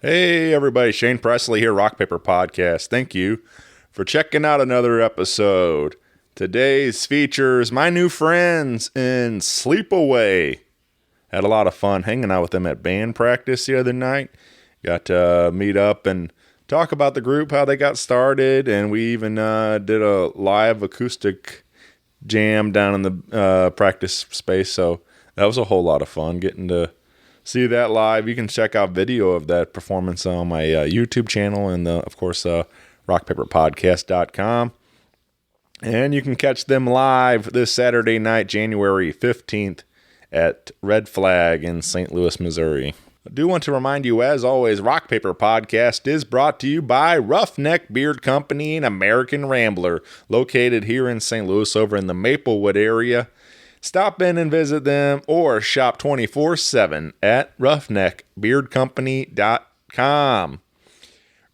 Hey everybody, Shane Presley here, Rock Paper Podcast. Thank you for checking out another episode. Today's features my new friends in Sleepaway. Had a lot of fun hanging out with them at band practice the other night. Got to meet up and talk about the group, how they got started, and we even did a live acoustic jam down in the practice space. So that was a whole lot of fun getting to see that live. You can check out video of that performance on my YouTube channel and, of course, rockpaperpodcast.com. And you can catch them live this Saturday night, January 15th at Red Flag in St. Louis, Missouri. I do want to remind you, as always, Rock Paper Podcast is brought to you by Roughneck Beard Company and American Rambler, located here in St. Louis over in the Maplewood area. Stop in and visit them or shop 24/7 at roughneckbeardcompany.com.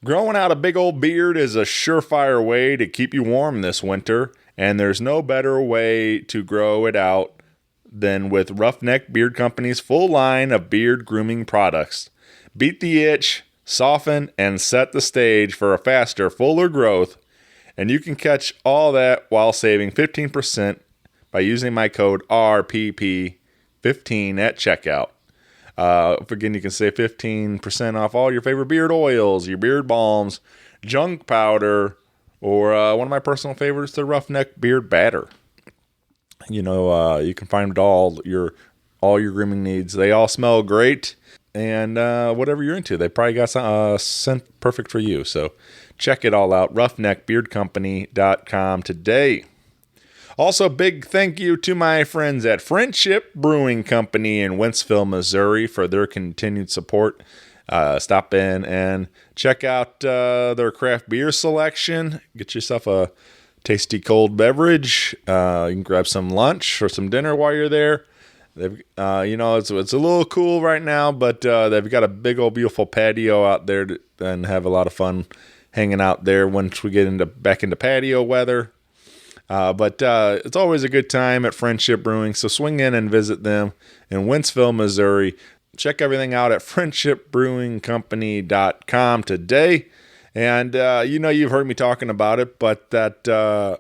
Growing out a big old beard is a surefire way to keep you warm this winter, and there's no better way to grow it out than with Roughneck Beard Company's full line of beard grooming products. Beat the itch, soften, and set the stage for a faster, fuller growth, and you can catch all that while saving 15% by using my code RPP15 at checkout. Again, you can save 15% off all your favorite beard oils, your beard balms, junk powder, or one of my personal favorites, the Roughneck Beard Batter. You know, you can find all your grooming needs. They all smell great, and whatever you're into, they probably got some scent perfect for you. So check it all out, roughneckbeardcompany.com today. Also, big thank you to my friends at Friendship Brewing Company in Wentzville, Missouri for their continued support. Stop in and check out their craft beer selection. Get yourself a tasty cold beverage. You can grab some lunch or some dinner while you're there. They've, it's a little cool right now, but they've got a big old beautiful patio out there and have a lot of fun hanging out there once we get back into patio weather. But it's always a good time at Friendship Brewing, so swing in and visit them in Wentzville, Missouri. Check everything out at friendshipbrewingcompany.com today. And, you've heard me talking about it, but that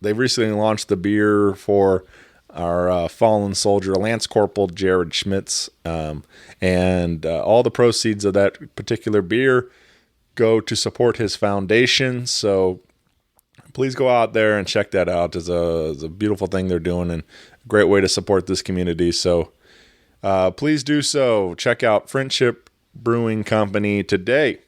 they've recently launched the beer for our fallen soldier, Lance Corporal Jared Schmitz. And all the proceeds of that particular beer go to support his foundation. So please go out there and check that out. It's a beautiful thing they're doing and a great way to support this community. So please do so. Check out Friendship Brewing Company today.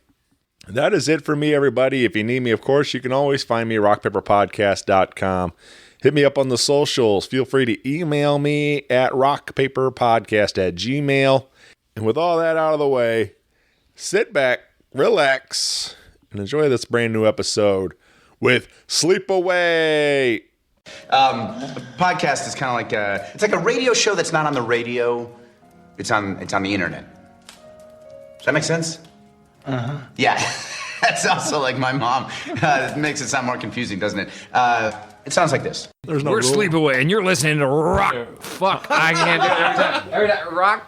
That is it for me, everybody. If you need me, of course, you can always find me at rockpaperpodcast.com. Hit me up on the socials. Feel free to email me at rockpaperpodcast@gmail.com. And with all that out of the way, sit back, relax, and enjoy this brand new episode with Sleepaway. A podcast is kind of like it's like a radio show that's not on the radio. It's on the internet. Does that make sense? Uh-huh. Yeah. That's also like my mom. It makes it sound more confusing, doesn't it? It sounds like this. We're Sleepaway, and you're listening to Rock. Fuck, I can't do it every time.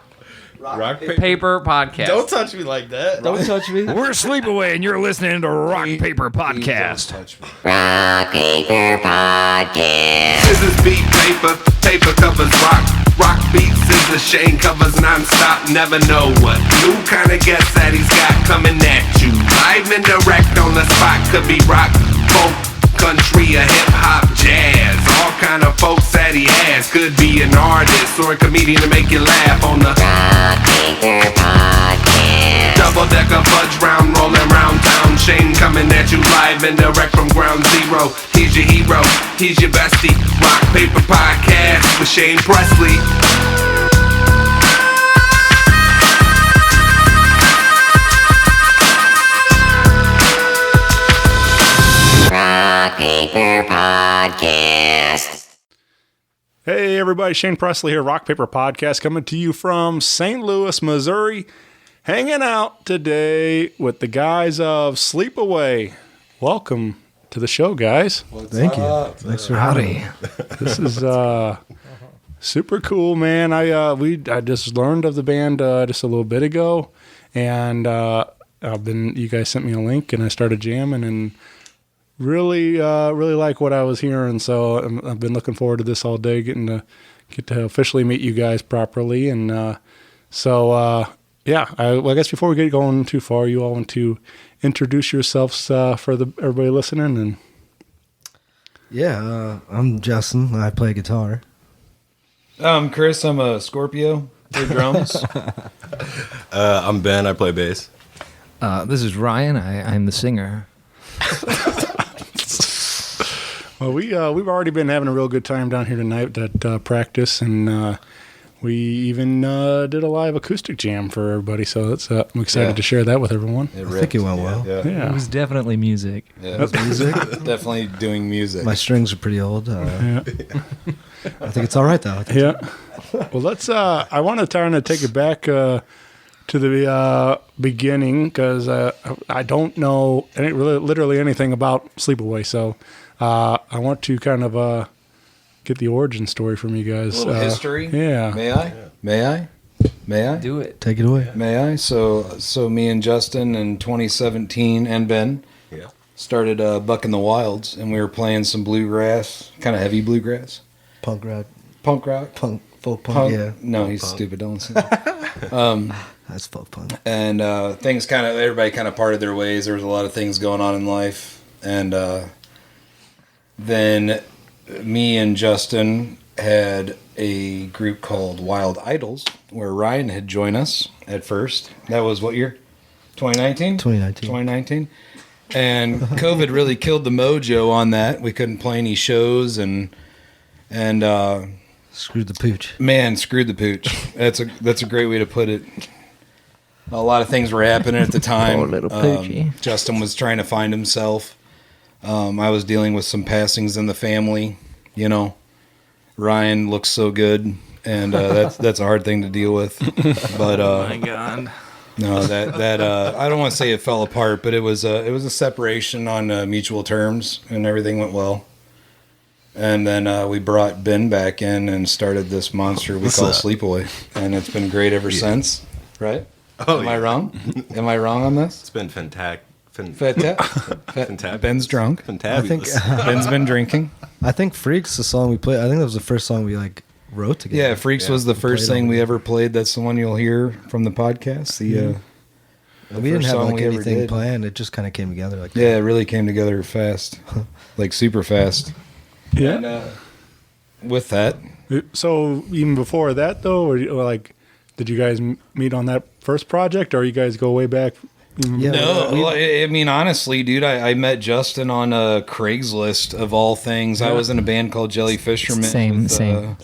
Rock Paper Podcast. Don't touch me like that. Don't touch me. We're Sleepaway, and you're listening to Rock Paper Podcast. Rock Paper Podcast. Scissors beat paper, paper covers rock. Rock beats scissors, Shane covers non-stop. Never know what new kind of guest that he's got coming at you. Live and direct on the spot. Could be rock, folk, country, or hip-hop, jazz. All kind of folks that he has. Could be an artist or a comedian to make you laugh on the Rock Paper Podcast. double-decker fudge round, rolling round town. Shane coming at you live and direct from ground zero. He's your hero, he's your bestie. Rock Paper Podcast with Shane Presley. Rock Paper Podcast. Hey everybody, Shane Presley here, Rock Paper Podcast, coming to you from St. Louis, Missouri. Hanging out today with the guys of Sleepaway. Welcome to the show, guys. Thank you. Thanks for having me. This is super cool, man. I just learned of the band just a little bit ago, and you guys sent me a link, and I started jamming, and really like what I was hearing. So I've been looking forward to this all day, get to officially meet you guys properly. And I guess before we get going too far, you all want to introduce yourselves for everybody listening. And Yeah, I'm Justin. I play guitar. I'm Chris. I'm a Scorpio. Play drums. I'm Ben. I play bass. This is Ryan. I'm the singer. Well, we've already been having a real good time down here tonight at practice, and we even did a live acoustic jam for everybody. So I'm excited to share that with everyone. I think it went well. Yeah. It was definitely music. Yeah, it was music. Definitely doing music. My strings are pretty old. I think it's all right though. Yeah. Well, let's. I want to try to take it back to the beginning, because I don't know literally anything about Sleepaway. So I want to kind of get the origin story from you guys. A little history. Yeah. May I? May I? Do it. Take it away. May I? So me and Justin in 2017 and Ben started Bucking the Wilds, and we were playing some bluegrass, kind of heavy bluegrass. Punk rock. Folk punk. Yeah. No, he's stupid. Don't listen. That's folk punk. And everybody kind of parted their ways. There was a lot of things going on in life. And then me and Justin had a group called Wild Idols, where Ryan had joined us at first. That was what year? 2019? 2019. And COVID really killed the mojo on that. We couldn't play any shows, and Screwed the pooch. man, screwed the pooch. That's a great way to put it. A lot of things were happening at the time. Poor little poochie. Justin was trying to find himself. I was dealing with some passings in the family. You know, Ryan looks so good, and that's a hard thing to deal with. But Oh my God. no, that I don't want to say it fell apart, but it was a separation on mutual terms, and everything went well. And then we brought Ben back in and started this monster we call Sleepaway, and it's been great ever since. Right? Oh, Am I wrong? Am I wrong on this? It's been fantastic. Ben's drunk. Fantabulous. Ben's been drinking. I think Freaks, the song we played, I think that was the first song we wrote together. Yeah, Freaks was the first thing we ever played. That's the one you'll hear from the podcast. We didn't first have song we ever anything did. planned. It just kind of came together like Yeah, it really came together fast, like super fast. Yeah. And with that, So even before that, though, or did you guys meet on that first project, or you guys go way back? Yeah, no, I mean, honestly, dude, I met Justin on Craigslist of all things. I was in a band called Jelly Fisherman. Same.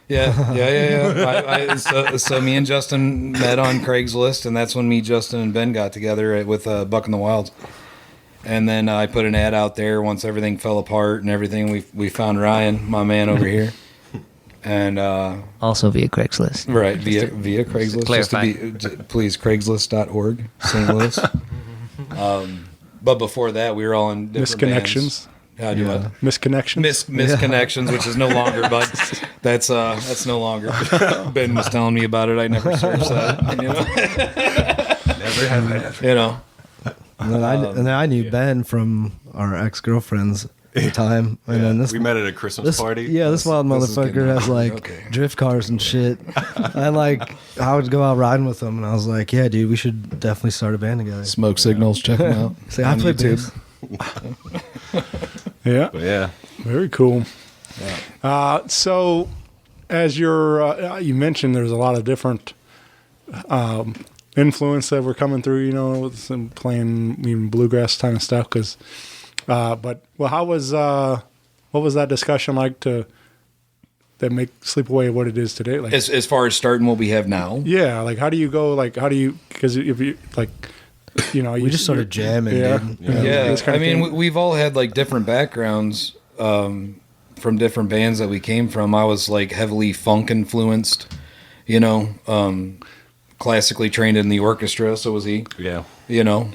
Yeah. So me and Justin met on Craigslist, and that's when me, Justin, and Ben got together with Bucking the Wilds. And then I put an ad out there once everything fell apart and everything. We found Ryan, my man over here. And Also via Craigslist. right via Craigslist. Clarify. Please, Craigslist.org, St. Louis. But before that, we were all in different Misconnections. bands. How do you what? Misconnections. Misconnections, which is no longer, but that's no longer. Ben was telling me about it. I never searched that. You know? Never had that. You know. And then I knew Ben from our ex-girlfriends at the time. And then We met at a Christmas party. Yeah, this wild this is motherfucker good. has Okay. drift cars and shit. I would go out riding with him, and I was like, yeah, dude, we should definitely start a band together. Smoke Signals, check them out. Say, I on play YouTube. bass. Yeah. But yeah. Very cool. So, as you mentioned, there's a lot of different influence that were coming through. You know, with some playing even bluegrass kind of stuff. But how was what was that discussion like that make Sleepaway what it is today? Like, As far as starting what we have now, yeah, like how do you go? Like, how do you? Because if you like, you know, We just started jamming, dude. yeah. this kind I of mean, thing. we've all had like different backgrounds from different bands that we came from. I was like heavily funk influenced, you know, classically trained in the orchestra. So was he. Yeah. You know,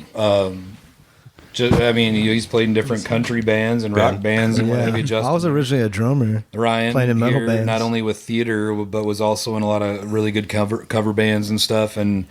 he's played in different country bands and rock bands and what have you. Justin, I was originally a drummer. Ryan playing in metal here, bands. not only with theater but was also in a lot of really good cover bands and stuff. And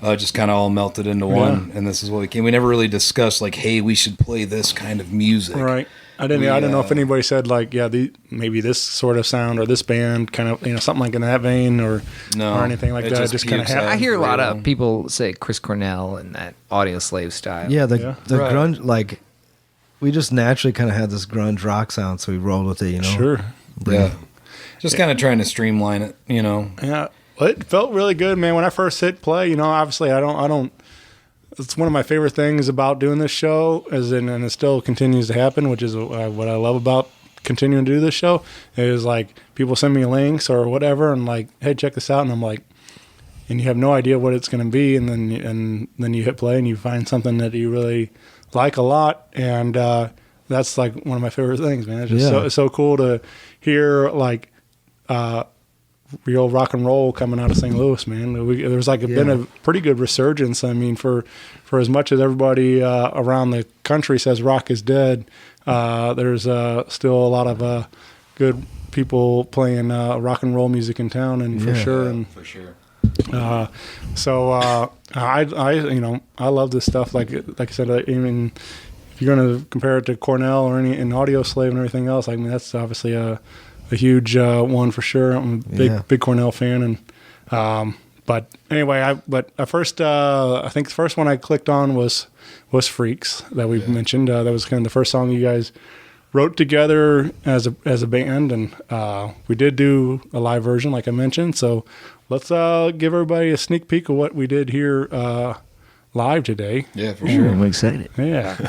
just kind of all melted into one, and this is what we came. We never really discussed like, hey, we should play this kind of music. Right. I don't know if anybody said like, yeah, maybe this sort of sound or this band kind of, something like in that vein or anything like that. Just kind of I hear a lot of people say Chris Cornell and that Audio Slave style. Yeah, the grunge, like we just naturally kind of had this grunge rock sound, so we rolled with it, Sure. Yeah. Just kind of trying to streamline it, Yeah. Well, it felt really good, man. When I first hit play, obviously I don't. It's one of my favorite things about doing this show, and it still continues to happen, which is what I love about continuing to do this show. Is like people send me links or whatever, and like, hey, check this out, and I'm like, and you have no idea what it's going to be, and then you hit play and you find something that you really like a lot, and that's like one of my favorite things, man. It's just it's so cool to hear like real rock and roll coming out of St. Louis, man. There's like been a pretty good resurgence. I mean, for as much as everybody around the country says rock is dead, there's still a lot of good people playing rock and roll music in town, and for sure. And for sure. I love this stuff. Like I said, even if you're going to compare it to Cornell or any Audio Slave and everything else, I mean that's obviously a huge one for sure. I'm a big Cornell fan, and but anyway, I think the first one I clicked on was Freaks that we mentioned. That was kind of the first song you guys wrote together as a band, and we did do a live version, like I mentioned. So let's give everybody a sneak peek of what we did here live today. Yeah, for sure. I'm excited. Yeah.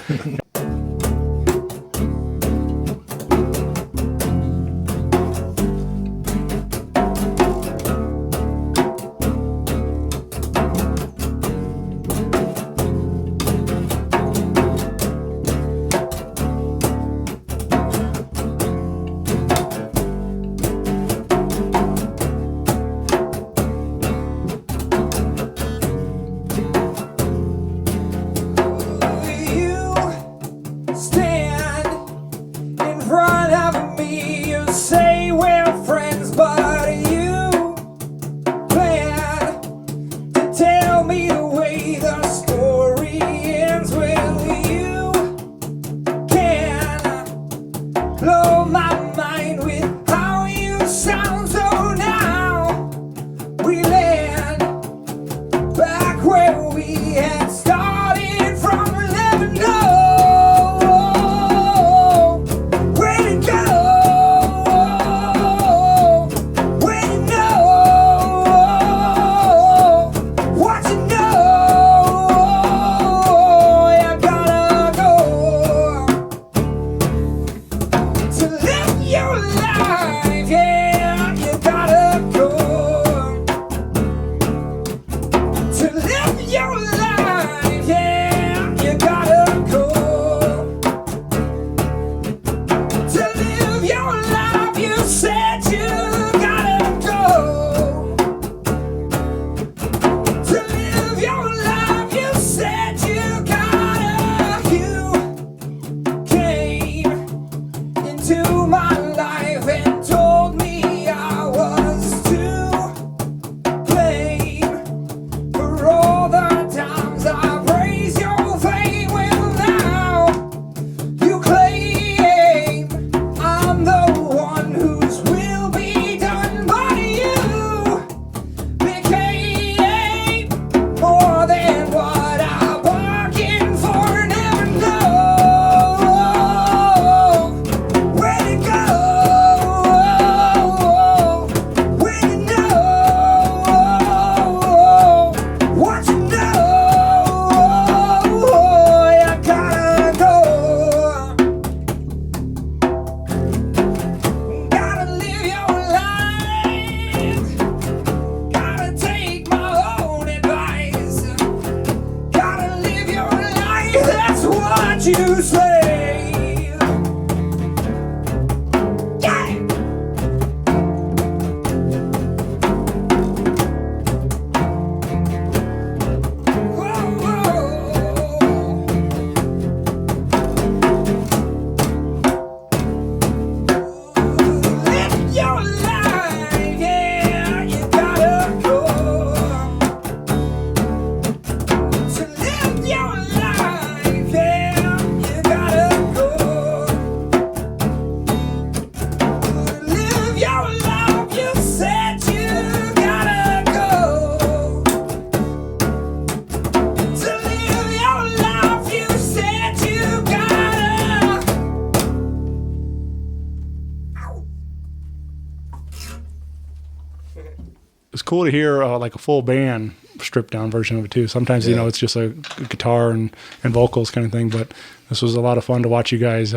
cool to hear like a full band stripped down version of it too. Sometimes it's just a guitar and vocals kind of thing, but this was a lot of fun to watch you guys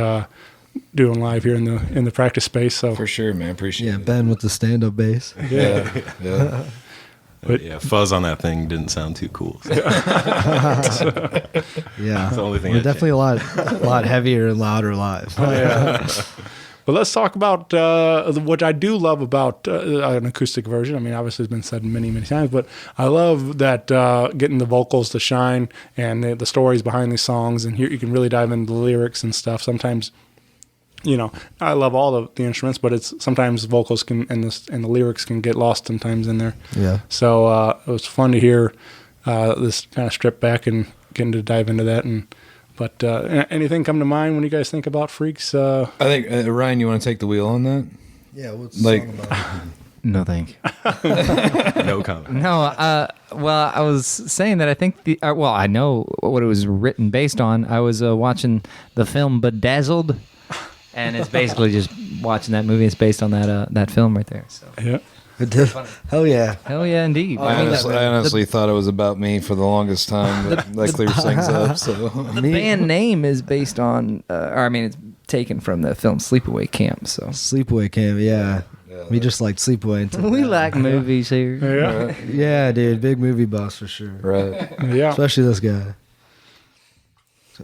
doing live here in the practice space. So for sure, man, appreciate it. Ben with the stand-up bass. Yeah. But fuzz on that thing didn't sound too cool. So. That's the only thing. We're definitely a lot heavier and louder live. Well, let's talk about what I do love about an acoustic version. I mean, obviously, it's been said many, many times, but I love that getting the vocals to shine and the stories behind these songs. And here you can really dive into the lyrics and stuff. Sometimes, I love all of the instruments, but it's sometimes vocals can and the lyrics can get lost sometimes in there. Yeah. So it was fun to hear this kind of strip back and getting to dive into that. But anything come to mind when you guys think about Freaks? I think Ryan, you want to take the wheel on that? Yeah. What's the song about? No, thank you. No comment. No, well, I was saying that I think I know what it was written based on. I was watching the film Bedazzled, and it's basically just watching that movie. It's based on that film right there. So Yeah. Hell yeah. hell yeah, indeed. I honestly thought it was about me for the longest time. But that clears things up. So The band name is based on, it's taken from the film Sleepaway Camp. So Sleepaway Camp, yeah. We just like Sleepaway. Until we like movies here. Yeah. Yeah, dude. Big movie buffs for sure. right. Yeah. Especially this guy.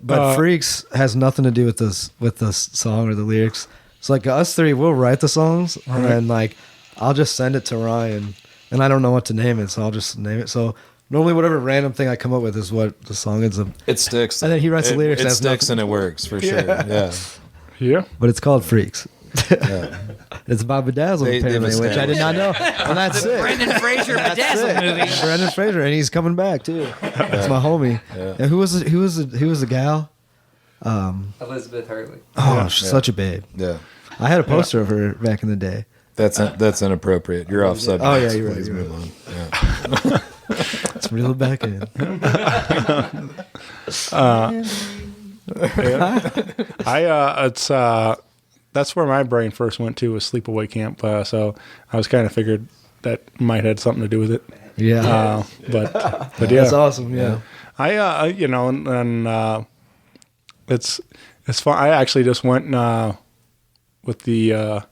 But Freaks has nothing to do with this song or the lyrics. It's like us three, we'll write the songs and then like I'll just send it to Ryan and I don't know what to name it, so I'll just name it. So normally whatever random thing I come up with is what the song is. It sticks. And then he writes the lyrics. It sticks and it works for sure. Yeah. Yeah. But it's called Freaks. It's about Bedazzled, apparently, which I did not know. And that's it. Brendan Fraser Bedazzled movie. Brendan Fraser, and he's coming back too. That's my homie. Yeah. And who was the gal? Elizabeth Hurley. Oh, she's such a babe. Yeah. I had a poster of her back in the day. That's inappropriate. You're off subject. Oh yeah, you're right. Please You're move right. on. Yeah. Let's reel it back in. That's where my brain first went to was Sleepaway Camp. So I was kind of figured that might have something to do with it. Yeah. But yeah, That's awesome. Yeah. it's fun. I actually just went with the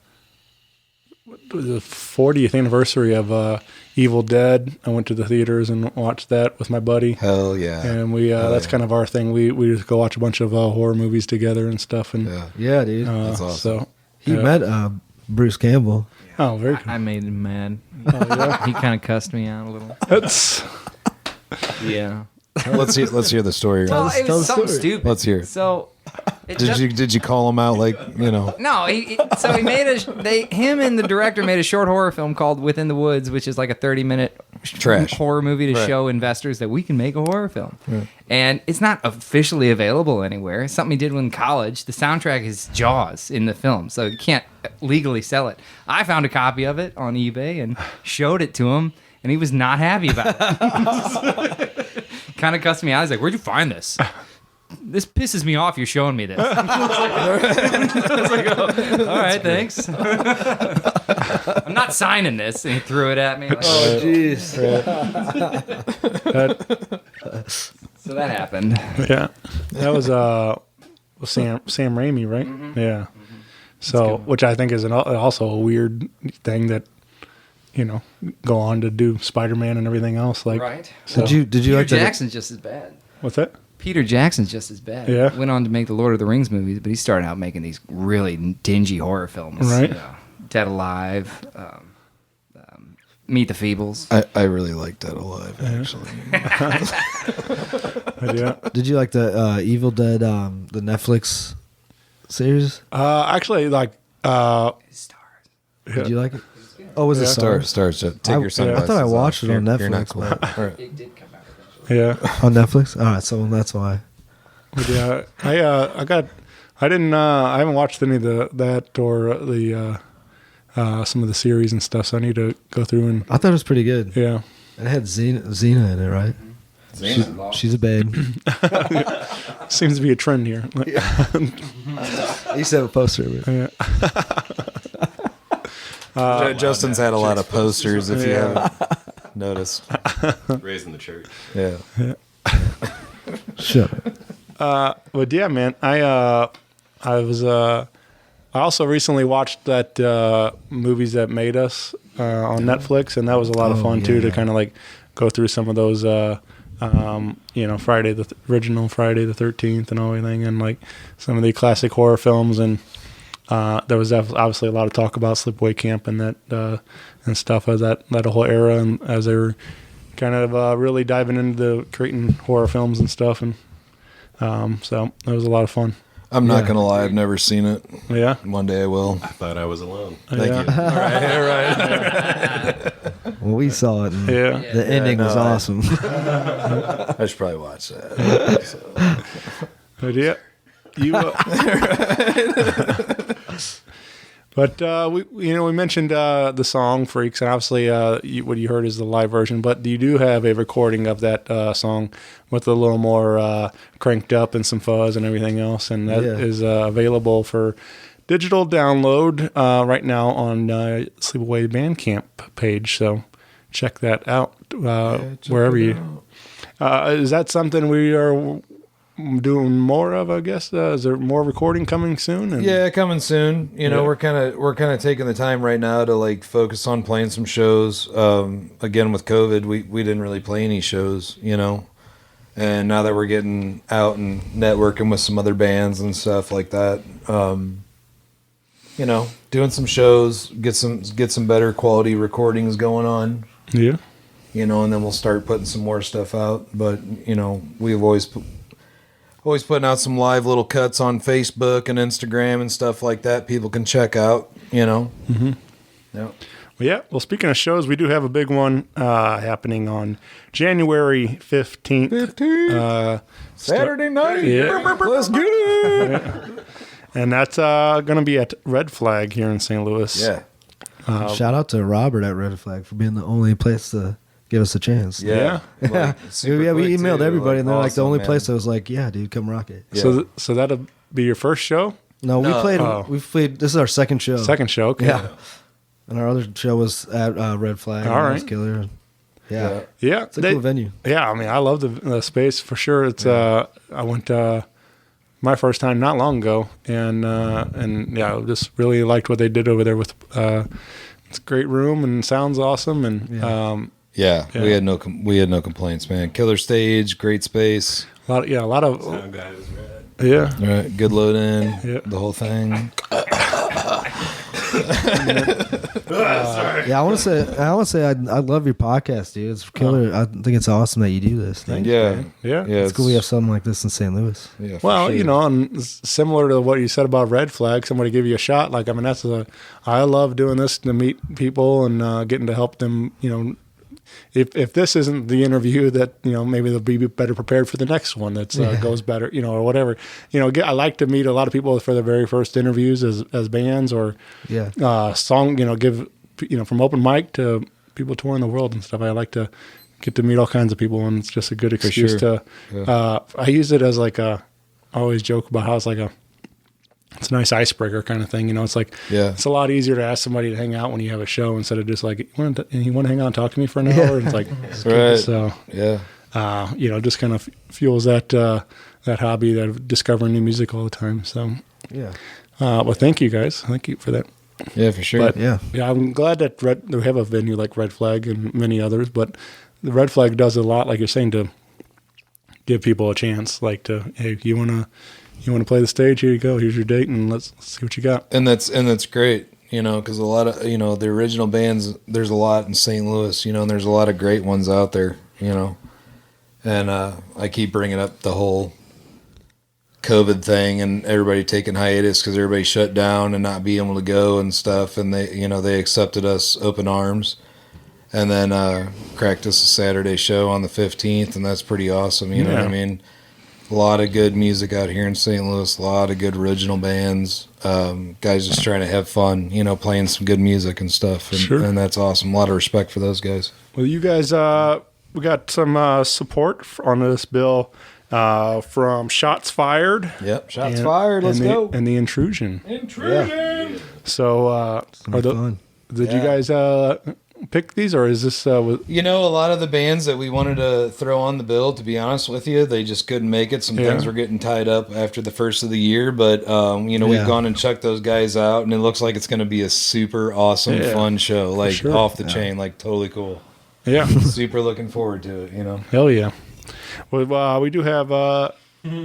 40th anniversary of Evil Dead. I went to the theaters and watched that with my buddy. Hell yeah. And we that's kind of our thing. We just go watch a bunch of horror movies together and stuff. And Yeah, dude. That's awesome. So He met Bruce Campbell. oh, very cool. I made him mad. Oh, yeah. He kind of cussed me out a little. That's Yeah. Let's hear the story. Well, it tell was the something story. stupid. Let's hear it. So, Did you call him out like No, so he made him and the director made a short horror film called Within the Woods, which is like a 30-minute Trash. horror movie to show investors that we can make a horror film. And it's not officially available anywhere. It's something he did in college. The soundtrack is Jaws in the film, so you can't legally sell it. I found a copy of it on eBay and showed it to him, and he was not happy about it. Kind of cussed me out. He's like, "Where'd you find this? This pisses me off. You're showing me this." I was like, "Oh, all right, thanks." I'm not signing this. And he threw it at me. Like, Oh, jeez. so that happened. yeah. That was Sam Raimi, right? Mm-hmm. Yeah. So, which I think is also a weird thing that go on to do Spider-Man and everything else. Like, Right. So, Did you Peter like that? Jackson's just as bad. what's that? Peter Jackson's just as bad. Yeah. Went on to make the Lord of the Rings movies, but he started out making these really dingy horror films. Right. Dead Alive, Meet the Feebles. I really like Dead Alive actually. Yeah. Did you like the Evil Dead, the Netflix series? Actually, like, Stars. Did you like it? Oh, was it Stars. Take your I sunglasses thought I watched off. it on You're not Netflix. cool. All right. It did come out eventually. yeah. On Netflix? All right, so that's why. But yeah, I haven't watched any of that or the some of the series and stuff. So I need to go through and I thought it was pretty good. yeah. It had Xena in it, right? She's a babe. Seems to be a trend here. I used to have a poster of it. Yeah. Justin's had a lot of posters. If you haven't, noticed. Raising the church. Yeah. Sure. But yeah, man, I also recently watched that Movies That Made Us on Netflix, and that was a lot of fun too to kind of like go through some of those, original Friday the 13th and everything, and like some of the classic horror films, and there was obviously a lot of talk about Sleepaway Camp and that and stuff of that whole era, and as they were kind of really diving into creating horror films and stuff, and so that was a lot of fun. I'm not gonna lie, I've never seen it. Yeah, one day I will. I thought I was alone. Thank you. All right. Well, we saw it. And the ending was awesome. I should probably watch that. So. But yeah, you. But we mentioned the song "Freaks," and obviously what you heard is the live version. But you do have a recording of that song with a little more cranked up and some fuzz and everything else, and that is available for digital download right now on Sleepaway Bandcamp page. So check that out wherever you. Is that something we are doing more of, I guess? Is there more recording coming soon? Yeah, coming soon. We're kind of taking the time right now to like focus on playing some shows. Again, with COVID, we didn't really play any shows, and now that we're getting out and networking with some other bands and stuff like that, doing some shows, get some better quality recordings going on. Yeah. And then we'll start putting some more stuff out. But we've always putting out some live little cuts on Facebook and Instagram and stuff like that. People can check out, Mm-hmm. Yeah. Well, speaking of shows, we do have a big one happening on January 15th. Saturday night. Yeah. Let's get it. And that's going to be at Red Flag here in St. Louis. Yeah. Shout out to Robert at Red Flag for being the only place to give us a chance. Yeah. We emailed everybody, and they're like the only place that was like, yeah, dude, come rock it. Yeah. So that'll be your first show? No, we played. This is our second show. Second show, okay. Yeah. And our other show was at Red Flag. All right. It was killer. Yeah. Yeah. It's a cool venue. Yeah, I mean, I love the space for sure. It's I went my first time not long ago, and yeah, just really liked what they did over there with it's a great room and sounds awesome, and we had no complaints, man. Killer stage, great space. A lot of Sound guy was rad. Yeah. Right, good load in, the whole thing. Yeah, I want to say I love your podcast, dude. It's killer. I think it's awesome that you do this. Yeah. It's cool we have something like this in St. Louis. Yeah, well, sure. And similar to what you said about Red Flag, somebody give you a shot. Like, I mean, I love doing this to meet people and getting to help them. If this isn't the interview, that maybe they'll be better prepared for the next one that goes better, or whatever. I like to meet a lot of people for the very first interviews as bands or song. Give from open mic to people touring the world and stuff. I like to get to meet all kinds of people, and it's just a good excuse to. I use it as like I always joke about how it's like it's a nice icebreaker kind of thing. It's like, it's a lot easier to ask somebody to hang out when you have a show instead of just like, you want to hang out and talk to me for an hour? And it's like, right. So, just kind of fuels that hobby, that discovering new music all the time. So, well, thank you guys. Thank you for that. Yeah, for sure. But, I'm glad that we have a venue like Red Flag and many others, but the Red Flag does a lot, like you're saying, to give people a chance, like hey, you want to play the stage? Here you go. Here's your date, and let's see what you got. And that's great, because a lot of the original bands. There's a lot in St. Louis, and there's a lot of great ones out there, And I keep bringing up the whole COVID thing and everybody taking hiatus because everybody shut down and not being able to go and stuff. And they accepted us open arms, and then cracked us a Saturday show on the 15th, and that's pretty awesome. You know what I mean? A lot of good music out here in St. Louis, a lot of good original bands, guys just trying to have fun, playing some good music and stuff, and that's awesome. A lot of respect for those guys. Well, you guys, we got some support on this bill from Shots Fired. Yep, Shots Fired, let's go. And The Intrusion. Yeah. So, did you guys pick these, or is this? A lot of the bands that we wanted to throw on the bill, to be honest with you, they just couldn't make it. Some things were getting tied up after the first of the year, but we've gone and checked those guys out, and it looks like it's going to be a super awesome, fun show, like off the chain, like totally cool. Yeah, super looking forward to it. Hell yeah. Well, we do have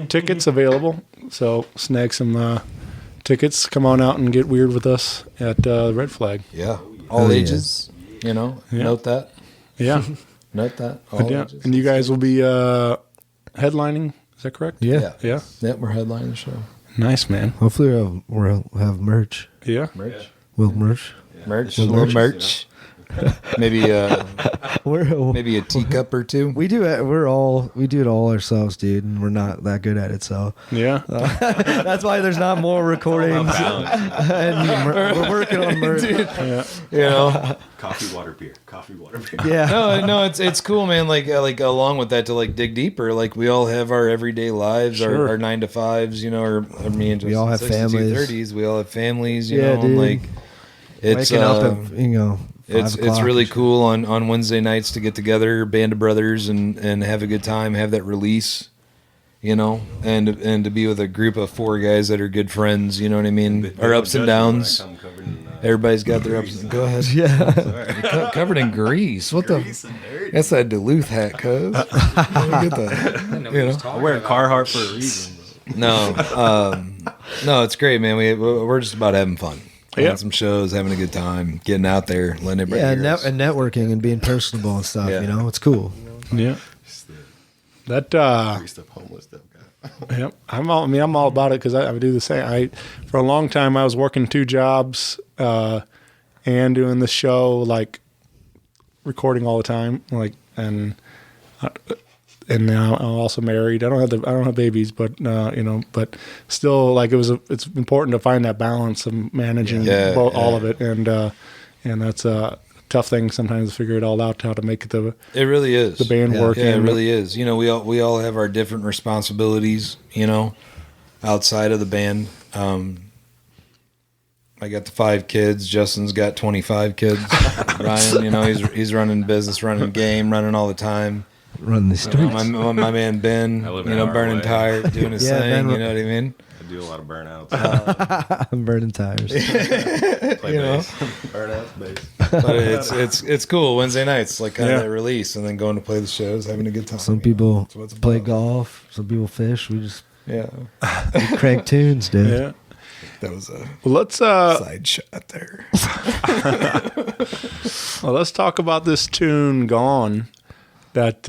tickets available, so snag some tickets. Come on out and get weird with us at Red Flag. Yeah, all ages. Note that. Yeah. Note that. And you guys will be headlining. Is that correct? Yeah. Yeah, we're headlining the show. Nice, man. Hopefully we'll have merch. Yeah. Merch. Will merch. Merch. A little merch. Maybe maybe a teacup or two. We do it all ourselves, dude, and we're not that good at it. So yeah, that's why there's not more recordings. And we're working on merch. Yeah. Coffee, water, beer. Yeah. No, it's cool, man. Like along with that, to like dig deeper. Like we all have our everyday lives, our 9 to 5s. Or me and we all have families. 30s. We all have families. Yeah, dude. And like it's waking up at It's really cool on Wednesday nights to get together, band of brothers, and have a good time, have that release, and to be with a group of 4 guys that are good friends, you know what I mean? Our ups and downs. Everybody's got their ups. Go ahead. Yeah. Covered in grease. What the? That's that Duluth hat, cuz. Get that. I wear a Carhartt for a reason. No, it's great, man. We're just about having fun. Yeah. Some shows, having a good time, getting out there, letting everybody hear us. And networking and being personable and stuff. Yeah. It's cool. Yeah. That Greased up homeless stuff guy. Yeah, I'm all about it because I do the same. For a long time I was working 2 jobs and doing the show, like recording all the time, like and now I'm also married. I don't have babies, but but still, like it's important to find that balance of managing all of it, and that's a tough thing sometimes to figure it all out, how to make it really is the band work. Yeah, it really is. We all have our different responsibilities, outside of the band. I got the 5 kids. Justin's got 25 kids. Ryan, he's running business, running game, running all the time. Running the streets. My man Ben, burning tires, doing his thing. Ben, you know what I mean? I do a lot of burnouts. I'm burning tires. Play bass. Burnouts, bass. But it's cool. Wednesday nights, like kind of that release, and then going to play the shows, having a good time. Some people play golf. Some people fish. We crank tunes, dude. Yeah. That was a let's side shot there. Well, let's talk about this tune, "Gone." That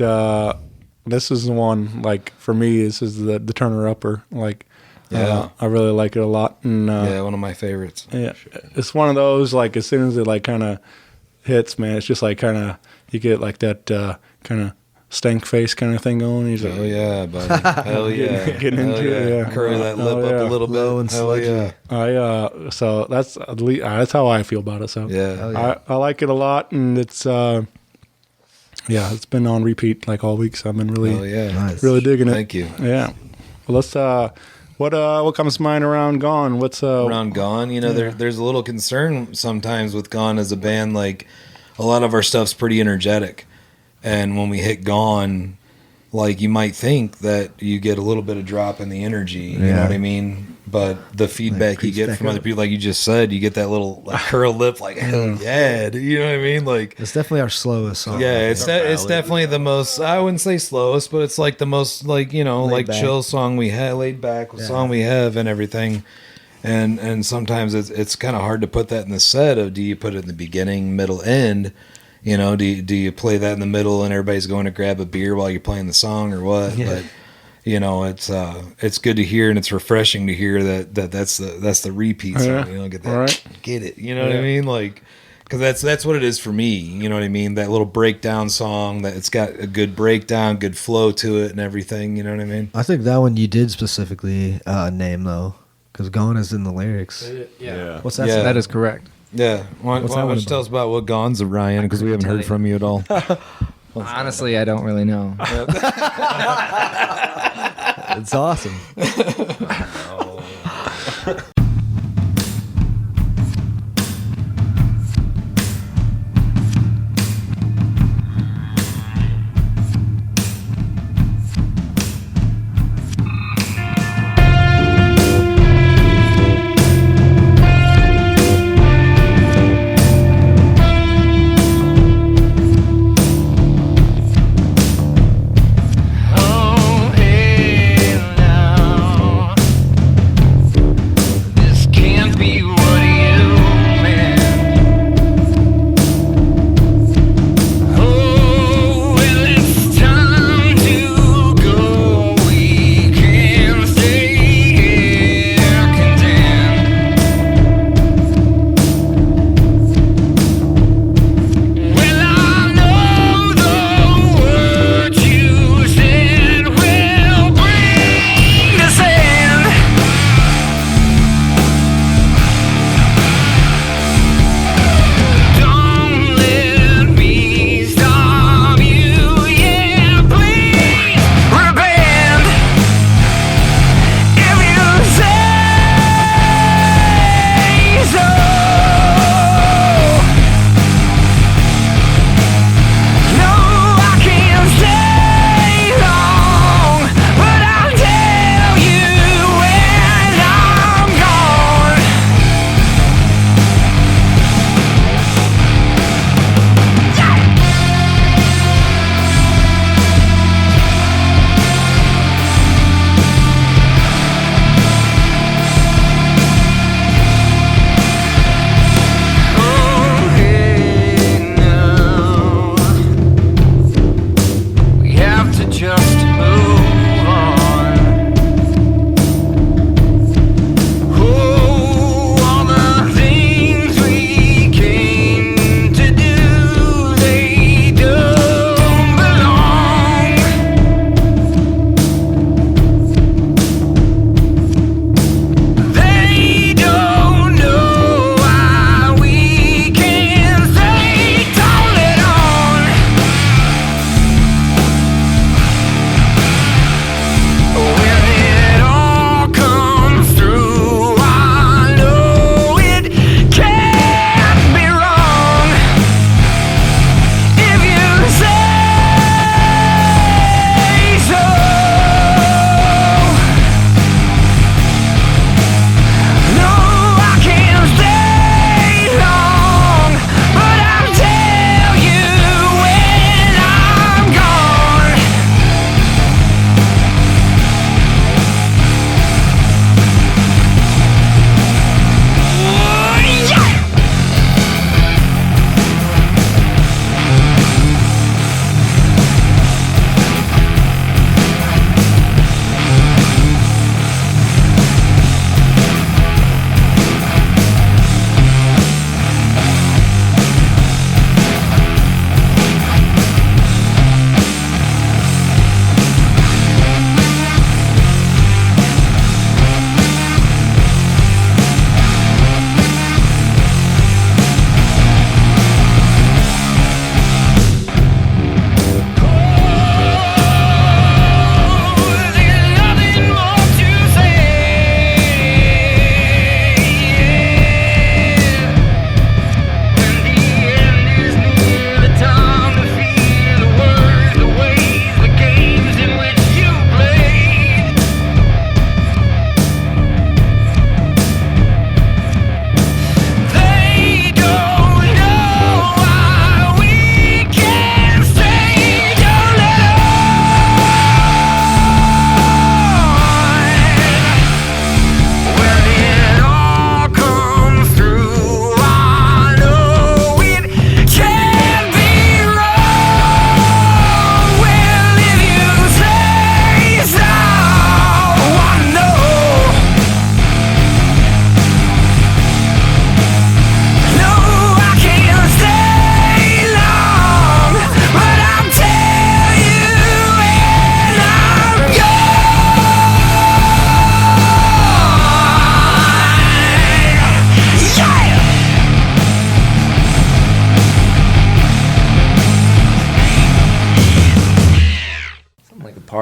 this is the one, like, for me, this is the turner upper. Like, I really like it a lot. And one of my favorites. Yeah, it's one of those, like, as soon as it like kind of hits, man, it's just like kind of you get like that kind of stank face kind of thing going. He's like, oh yeah, buddy, hell yeah, getting into it. Yeah. Curl that lip up a little bit, low and sludgy. Yeah. So that's how I feel about it. So I like it a lot, and it's. It's been on repeat like all week, so I've been really, really digging it. Thank you. Yeah. Well, let's. What comes to mind around "Gone"? What's around "Gone"? There's a little concern sometimes with "Gone" as a band. Like, a lot of our stuff's pretty energetic, and when we hit "Gone," like, you might think that you get a little bit of drop in the energy. You know what I mean? But the feedback you get from other people, like you just said, you get that little curl lip, like, hell yeah, you know what I mean? Like, it's definitely our slowest song. Yeah, it's definitely the most. I wouldn't say slowest, but it's like the most, like, like chill song we have, laid back song we have, and everything. And sometimes it's kind of hard to put that in the set of, do you put it in the beginning, middle, end? Do you play that in the middle and everybody's going to grab a beer while you're playing the song, or what? Yeah. But it's good to hear, and it's refreshing to hear that's the repeat song. Get that, get it. You know what I mean? Like, because that's what it is for me. You know what I mean? That little breakdown song, that it's got a good breakdown, good flow to it, and everything. You know what I mean? I think that one you did specifically name, though, because "Gone" is in the lyrics. Yeah. What's that? Yeah, that is correct. Yeah. Why don't you tell us about what "Gone's" of, Ryan? Because we haven't heard from you at all. Honestly, I don't really know. It's awesome.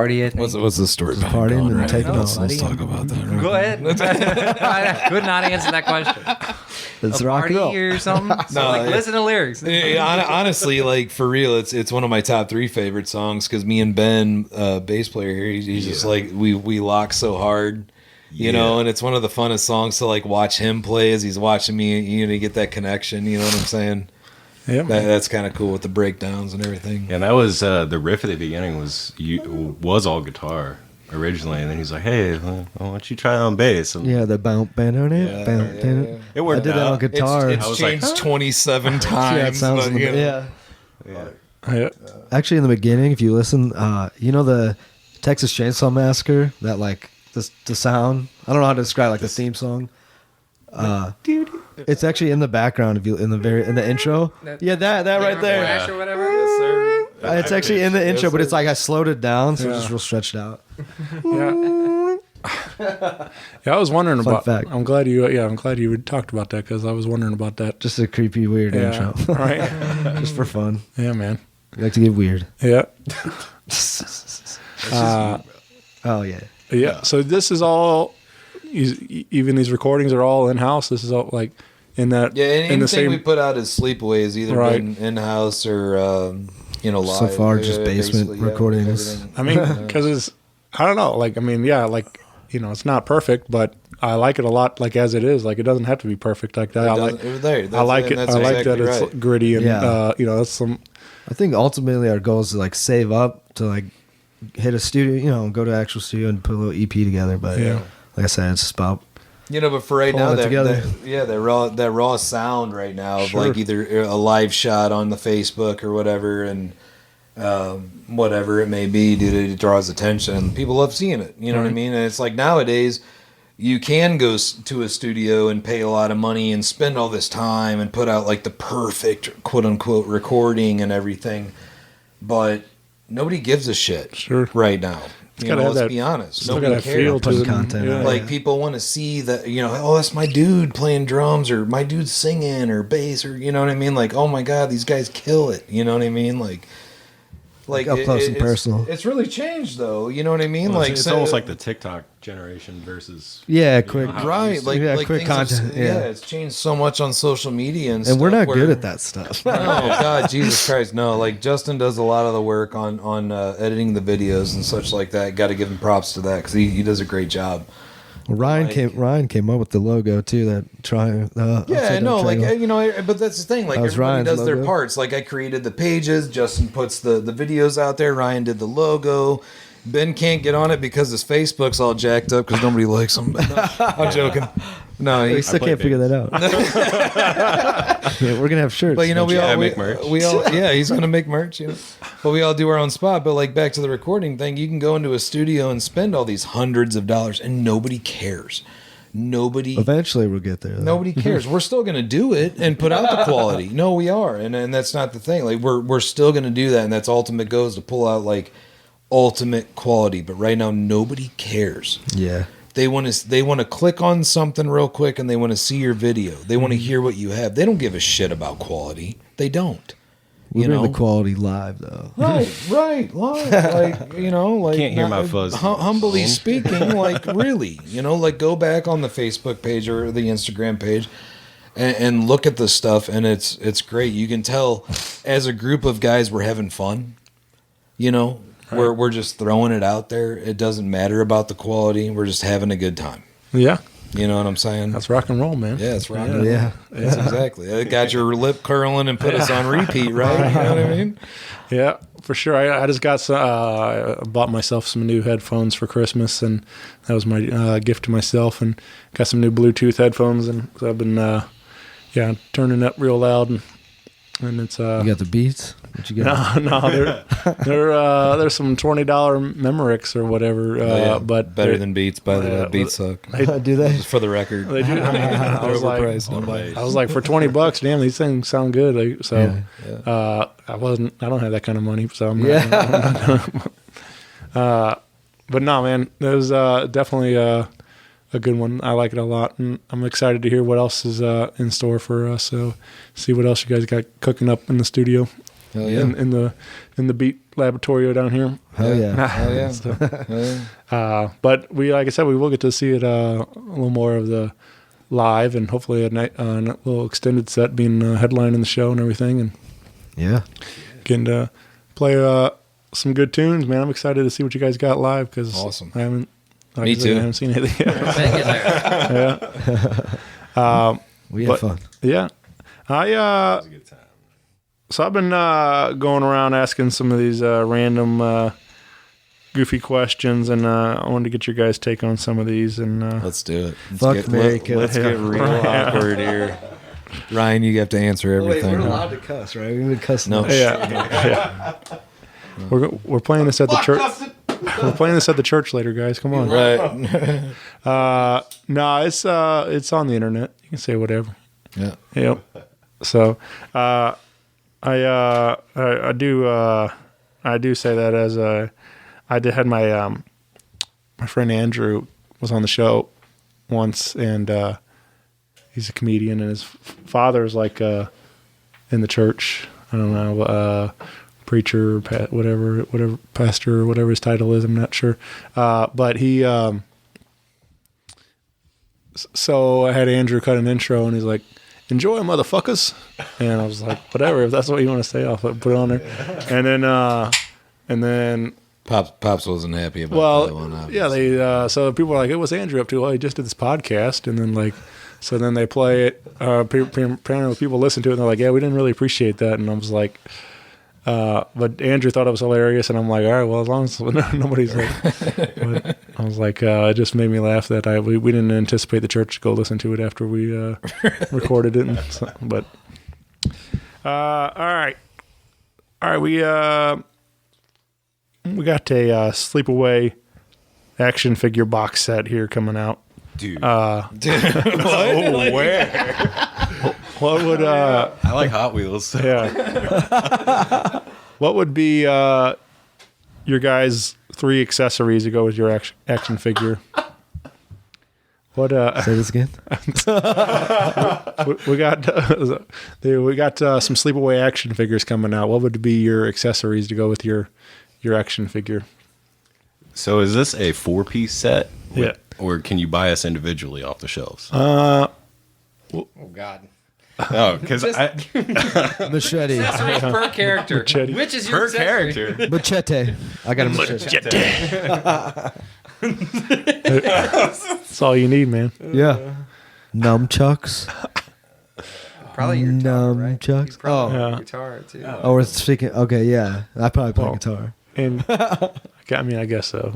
party, I think. What's the story behind partying going and right taking now? off. Let's talk about that. Right? Go ahead. I could not answer that question. It's A rock and party roll. or something? So, like, listen to lyrics. Honestly, like for real, it's one of my top 3 favorite songs because me and Ben, bass player here, he's just like we lock so hard, you know, and it's one of the funnest songs to like watch him play as he's watching me. You know, you get that connection. You know what I'm saying? Yeah, That's kind of cool with the breakdowns and everything. And that was the riff at the beginning was all guitar originally, and then he's like, "Hey, why don't you try on bass?" And Yeah, the bounce band on it. it worked. I did that on guitar. It's I was changed like, 27 times. Yeah, it sounds but, you know. yeah. Actually, in the beginning, if you listen, you know the Texas Chainsaw Massacre, that like the sound. I don't know how to describe like the theme song. It's actually in the background if you in the intro. Yeah, that right there. Flash or whatever. Yes, sir. It's actually in the intro, but it's sir. like I slowed it down, so Yeah. it's just real stretched out. Yeah. Yeah, I was wondering Fun about. fact. I'm glad you talked about that because I was wondering about that. Just a creepy, weird Yeah, intro. right. Just for fun. Yeah, man. We like to get weird. Yeah. Oh yeah. Yeah. So this is all. Even these recordings are all in house. This is all like in that. Yeah, and in anything the same. we put out as Sleepaway has either Right. been in-house or, live. So far, just basement basically, recordings. everything. I mean, because it's. I don't know. Like, I mean, yeah, like it's not perfect, but I like it a lot. Like as it is, like it doesn't have to be perfect like that. I like. That's I like it. That's I like exactly that it's right. gritty and Yeah. that's some. I think ultimately our goal is to like save up to like hit a studio, go to actual studio and put a little EP together. But Yeah. like I said, it's just about But for right Pulling now, it together. that raw sound right now of Sure. like either a live shot on the Facebook or whatever, and whatever it may be, dude, it draws attention. People love seeing it. You know what I mean? And it's like nowadays, you can go to a studio and pay a lot of money and spend all this time and put out like the perfect quote unquote recording and everything, but nobody gives a shit Sure. right now. gotta have Let's that- be honest. Still Nobody got that cares. feel to Putting it. content out. Like people want to see that, oh, that's my dude playing drums or my dude singing or bass or, you know what I mean? Like, oh my God, these guys kill it. You know what I mean? Like up close and personal. It's really changed though. You know what I mean? well, like it's almost like the TikTok generation versus quick. right, like quick things have- content. yeah, it's changed so much on social media and And we're stuff not good where- at that stuff. Oh God, Jesus Christ, no! Like Justin does a lot of the work on editing the videos and such like that. Got to give him props to that because he does a great job. Ryan came up with the logo too. That Yeah, no, like but that's the thing. Like That was everybody Ryan's does their logo. parts. Like I created the pages. Justin puts the videos out there. Ryan did the logo. Ben can't get on it because his Facebook's all jacked up because nobody likes him. I'm joking. No, we still can't figure that out. Yeah, we're gonna have shirts. But we all make merch. We all he's gonna make merch. But we all do our own spot. But like back to the recording thing, you can go into a studio and spend all these hundreds of dollars, and nobody cares. Eventually, we'll get there. Though. Nobody cares. We're still going to do it and put out the quality. No, we are, and that's not the thing. Like we're still going to do that, and that's ultimate goes to pull out like ultimate quality. But right now, nobody cares. Yeah. They want to click on something real quick, and they want to see your video. They want to hear what you have. They don't give a shit about quality. They don't. We bring the quality live though. Right, live, like like Can't hear my fuzz. Humbly speaking, like really, like go back on the Facebook page or the Instagram page, and look at the stuff, and it's great. You can tell, as a group of guys, we're having fun. We're just throwing it out there. It doesn't matter about the quality. We're just having a good time. Yeah. You know what I'm saying? That's rock and roll, man. Yeah, it's rock and roll. Yeah. That's exactly. It got your lip curling and put us on repeat, right? You know what I mean? Yeah, for sure. I just got bought myself some new headphones for Christmas, and that was my gift to myself. And got some new Bluetooth headphones, and so I've been turning up real loud, and it's You got the Beats. What you got? no, they're some $20 Memorex or whatever. But better than Beats, by the way. Beats suck. Do they? Just for the record. They do. I was overpriced. Don't buy it. I was like, for $20, damn, these things sound good. Like, so I don't have that kind of money, so I'm not gonna, but no, man, it was definitely a good one. I like it a lot, and I'm excited to hear what else is in store for us. So see what else you guys got cooking up in the studio. Hell yeah. in the Beat Laboratorio down here. Hell yeah. Hell yeah. So, Hell yeah. but we, like I said, we will get to see it a little more of the live, and hopefully a little extended set being headlining the show and everything, and Yeah. getting to play some good tunes, man. I'm excited to see what you guys got live because Awesome. I haven't. Like Me I said, too. I haven't seen anything yet. Yeah. We had fun. Yeah. So I've been going around asking some of these random goofy questions, and I wanted to get your guys' take on some of these. And Let's do it. Fuck, Mary, kill. Let's get real awkward here. Ryan, you have to answer everything. Wait, we're allowed to cuss, right? We've been cussing. No. yeah. We're playing this at the church. We're playing this at the church later, guys. Come on. Right. No, it's on the internet. You can say whatever. Yeah. Yep. So, I do say that as I did had my my friend Andrew was on the show once, and he's a comedian, and his father's like in the church. I don't know, preacher, whatever pastor, whatever his title is. I'm not sure, but he. So I had Andrew cut an intro, and he's like, "Enjoy, motherfuckers," and I was like, "Whatever, if that's what you want to say, I'll put it on there." And then Pops wasn't happy about that one. Yeah, they so people were like, "Hey, what's Andrew up to?" Well, he just did this podcast, and then so then they play it. Apparently, people listen to it, and they're like, "Yeah, we didn't really appreciate that," and I was like. But Andrew thought it was hilarious, and I'm like, all right, well, as long as nobody's like, but I was like, it just made me laugh that we didn't anticipate the church to go listen to it after we recorded it. But all right, we got a Sleepaway action figure box set here coming out, dude. Where? What would I like Hot Wheels. Yeah. What would be your guys' 3 accessories to go with your action figure? What? Say this again. we got some Sleepaway action figures coming out. What would be your accessories to go with your action figure? So is this a 4-piece set? Yeah. Or can you buy us individually off the shelves? Oh God. Oh, because Machete. Accessories per character. Machete. Which is your per character. Machete. I got a machete. That's all you need, man. Yeah. Nunchucks. Probably your guitar, right? Nunchucks. Probably Oh. your guitar too. Oh, we're speaking. Okay, yeah. I probably play guitar. And I guess so.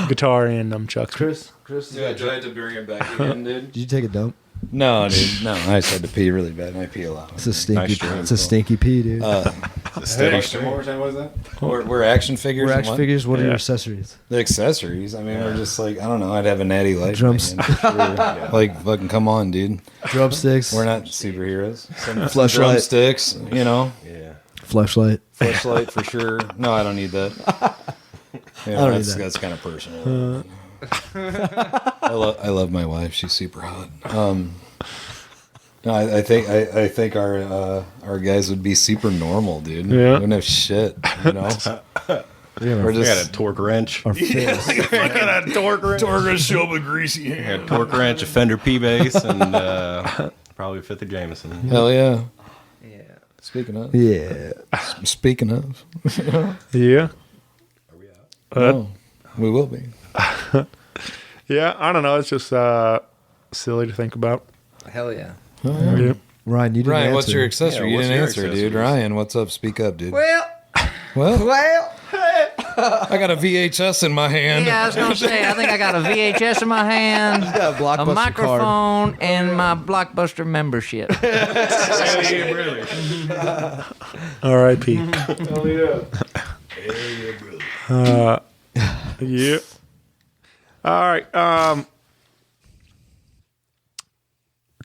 Guitar and nunchucks. Chris. Yeah, I tried to bring it back again, dude. Did you take a dump? No, dude. No, I just had to pee really bad. My pee a lot. It's a stinky. Nice drink. It's a stinky pee, dude. Steady What more time was that? We're action figures. We're and action what? figures. What are Yeah. your accessories? The accessories. I mean, we're just like, I don't know. I'd have a natty light. Drums. Man, for sure. Like, fucking come on, dude. Drumsticks. We're not superheroes. Some Fleshlight. drumsticks, you know. Yeah. Fleshlight. Fleshlight for sure. No, I don't need that. Yeah, I don't need that. That's kind of personal. I love my wife. She's super hot. No, I think our guys would be super normal, dude. Yeah. We wouldn't have shit, you know. We're I got just a torque wrench. Our face. I got a torque wrench. greasy I got a torque wrench, a Fender P bass, and probably a fifth of Jameson. Hell yeah. Yeah. Speaking of, Yeah. speaking of, Yeah. no, we will be. Yeah, I don't know. It's just silly to think about. Hell yeah. Yeah. Ryan, you didn't Ryan, answer. what's your accessory? Yeah, you what's didn't your answer, dude. accessories? Ryan, what's up? Speak up, dude. Well, I got a VHS in my hand. yeah, I was gonna say, I think I got a VHS in my hand, got a Blockbuster a card. microphone, and my Blockbuster membership. R.I.P. Hell yeah. Yeah. All right.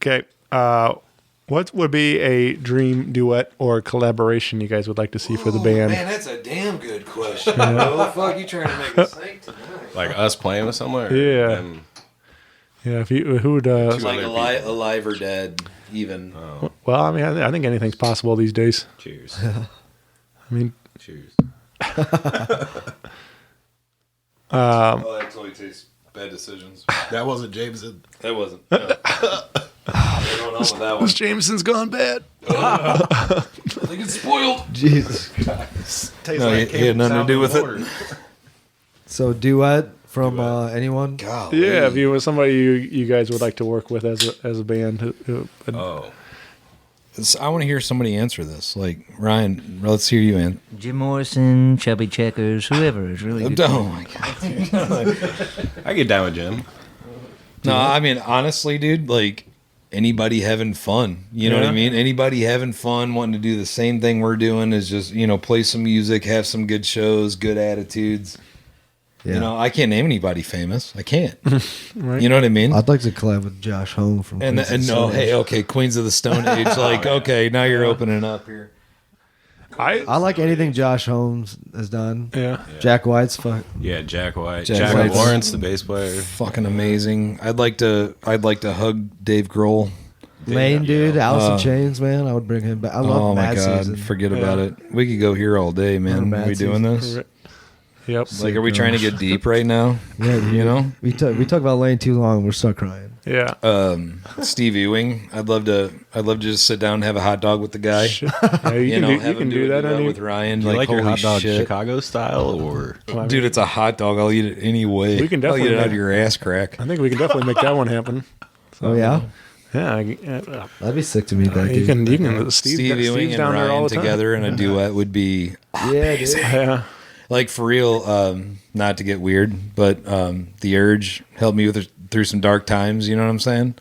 Okay. What would be a dream duet or collaboration you guys would like to see for the band? Man, that's a damn good question. What the fuck you trying to make us think tonight? Like us playing with somewhere? Yeah. Them- Yeah. If you who would Like alive or dead, even. well, I mean, I think anything's possible these days. cheers. I mean, Cheers. Oh, that totally tastes bad decisions. That wasn't Jameson. That wasn't. No. We're going on with that one. this Jameson's gone bad. I think it's spoiled. Jesus. Tastes No, he had nothing to do with it. So duet from anyone? Golly. Yeah, if you was somebody you guys would like to work with as a band. Oh. I want to hear somebody answer this. Like, Ryan, let's hear you, Ann. Jim Morrison, Chubby Checkers, whoever is really good. Oh, my God. I get down with Jim. No, I mean, honestly, dude, like, anybody having fun. You know what I mean? Anybody having fun, wanting to do the same thing we're doing is just, play some music, have some good shows, good attitudes. Yeah. You know, I can't name anybody famous. I can't. Right. You know what I mean? I'd like to collab with Josh Home from And Queens of the no, Stone hey, Age. okay, Queens of the Stone Age. Like, okay, now you're opening up here. I like anything Josh Holmes has done. Yeah. Jack White's fuck. Yeah, Jack White. Jack Jack White's- Lawrence, the bass player. Fucking amazing. I'd like to hug Dave Grohl. Lane, dude, Alice in Chains, man. I would bring him back. I love Oh Mad my God, Season. forget about it. We could go here all day, man. Mad We doing Season. this? Yep. Like, are we trying to get deep right now? Yeah, You know? we talk about Lane too long. And we're stuck crying. Yeah. Steve Ewing. I'd love to just sit down and have a hot dog with the guy. Yeah, you can have him do that. with Ryan. Do you like your holy hot dog shit. Chicago style or? Dude, it's a hot dog. I'll eat it anyway. We can I'll definitely eat it out make- of your ass crack. I think we can definitely make that one happen. Oh yeah, Yeah. that'd be sick to meet that You dude. can. Steve Ewing Steve's and down there all Ryan the time. together in a duet would be Yeah, dude. Yeah. like, for real. Not to get weird, but The Urge helped me through some dark times. You know what I'm saying?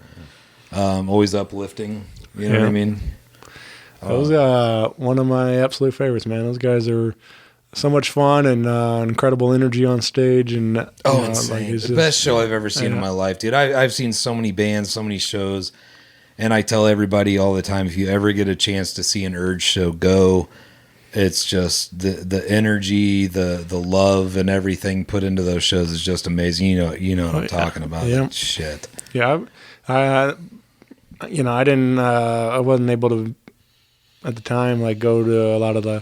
Always uplifting. You know what I mean? Those one of my absolute favorites, man. Those guys are so much fun and incredible energy on stage, and Insane. it's The just- best show I've ever seen in my life, dude. I've seen so many bands, so many shows, and I tell everybody all the time, if you ever get a chance to see an Urge show, go. It's just the energy, the love, and everything put into those shows is just amazing. You know what I'm talking about. Yeah. Like, shit. Yeah, I didn't. I wasn't able to at the time like go to a lot of the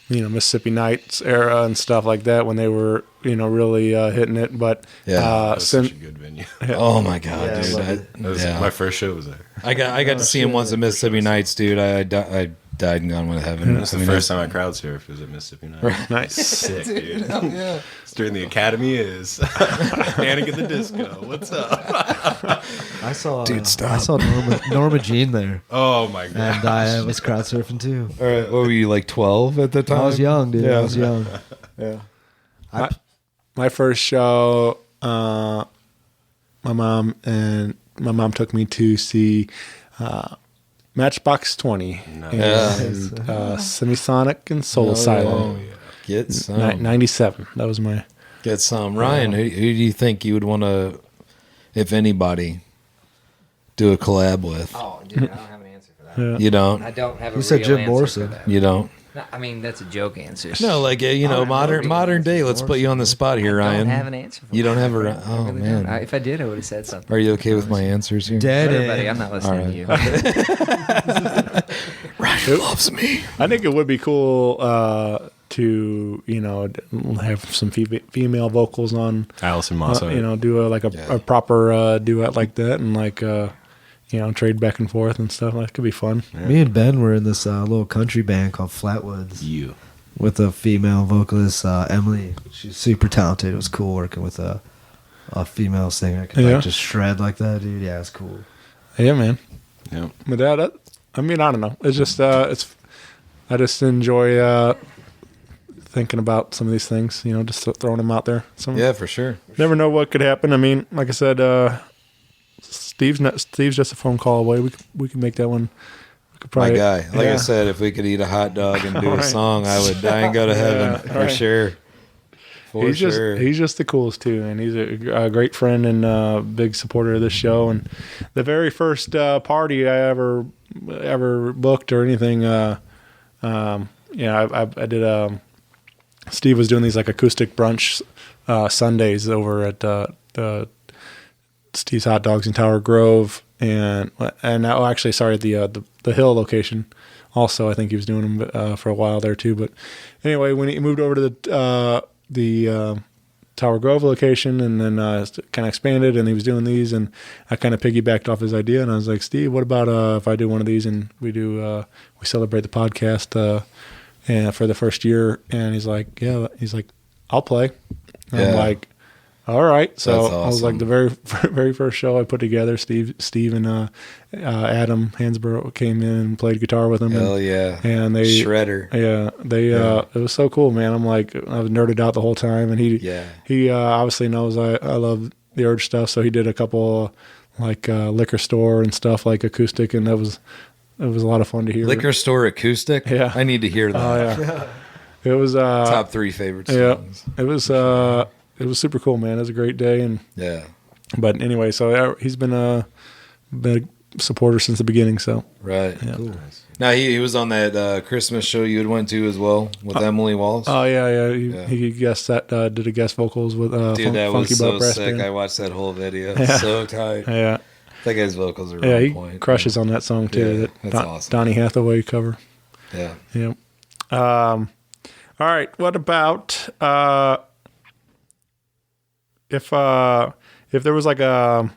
Mississippi Nights era and stuff like that when they were really hitting it. But Yeah, That's such a good venue. Oh my God, Yeah, I dude! love I- it. That was my first show was there. I got to see him once at Mississippi Nights, dude. I died and gone with heaven. That's the first time I crowd surfed was at Mississippi Night. nice. Sick, dude. It's during the Academy is Panic at the Disco. What's up? I saw Dude, stop. I saw Norma Jean there, Oh my god. and I was crowd surfing too. All right, what were you, like 12 at the time? I was young, dude. I was young. My first show, my mom took me to see Matchbox 20 and Semisonic and Soul Asylum. Get some. 97. That was my. Get some. Ryan, who do you think you would want to, if anybody, do a collab with? Oh, dude, I don't have an answer for that. Yeah. You don't? I don't have a You said real Jim answer Morrison. for that. You don't? No, I mean, that's a joke answer. No, like, modern day. Let's put you on the spot here, I Ryan. don't have an answer for You don't that. have a. I Oh, really man. don't. If I did, I would have said something. Are you okay with my answers here? Dead Everybody, end. I'm not listening to you. Ryan loves me. I think it would be cool to have some female vocals on. Allison Moss. Do a proper duet like that, and trade back and forth and stuff. That could be fun. Me and Ben were in this little country band called Flatwoods You. with a female vocalist, Emily. She's super talented. It was cool working with a female singer. Could just shred like that, dude. Yeah, it's cool. Yeah, man. Yeah. But that, I don't know. It's just I just enjoy thinking about some of these things. Just throwing them out there. Yeah, for sure. Never know what could happen. I mean, like I said, Steve's just a phone call away. We can make that one. We could My probably, guy. Like yeah. I said, if we could eat a hot dog and do a Right. song, I would die and go to heaven for right. sure. For he's sure. just the coolest too, and he's a great friend and big supporter of this show. And the very first party I ever booked or anything, I did. Steve was doing these like acoustic brunch Sundays over at the Steve's Hot Dogs in Tower Grove, and now actually sorry, the Hill location also. I think he was doing them for a while there too. But anyway, when he moved over to the Tower Grove location, and then kind of expanded, and he was doing these, and I kind of piggybacked off his idea, and I was like, Steve, what about if I do one of these and we celebrate the podcast and for the first year? And he's like, yeah, I'll play. And I'm like, all right. So That's awesome. I was like, the very first show I put together, Steve and Adam Hansborough came in and played guitar with him. Hell and, yeah. And they Shredder. Yeah, it was so cool, man. I'm like, I was nerded out the whole time, and he obviously knows I love the Urge stuff, so he did a couple like liquor store and stuff like Acoustic, and it was a lot of fun to hear. Liquor Store Acoustic? Yeah. I need to hear that. Oh, yeah. It was top 3 favorites. Yeah. It was super cool, man. It was a great day, and But anyway, so he's been a supporter since the beginning. So right, yeah. Cool. Now he was on that Christmas show you had went to as well with Emily Wallace. Oh yeah. He guest that did a guest vocals with dude, that Funky was so Butt Brass sick. Band. I watched that whole video. Yeah. So tight. Yeah, that guy's vocals are he on point. crushes on that song too. Yeah, that's awesome. Donny Hathaway cover. Yeah. Yeah. All right. What about if there was like a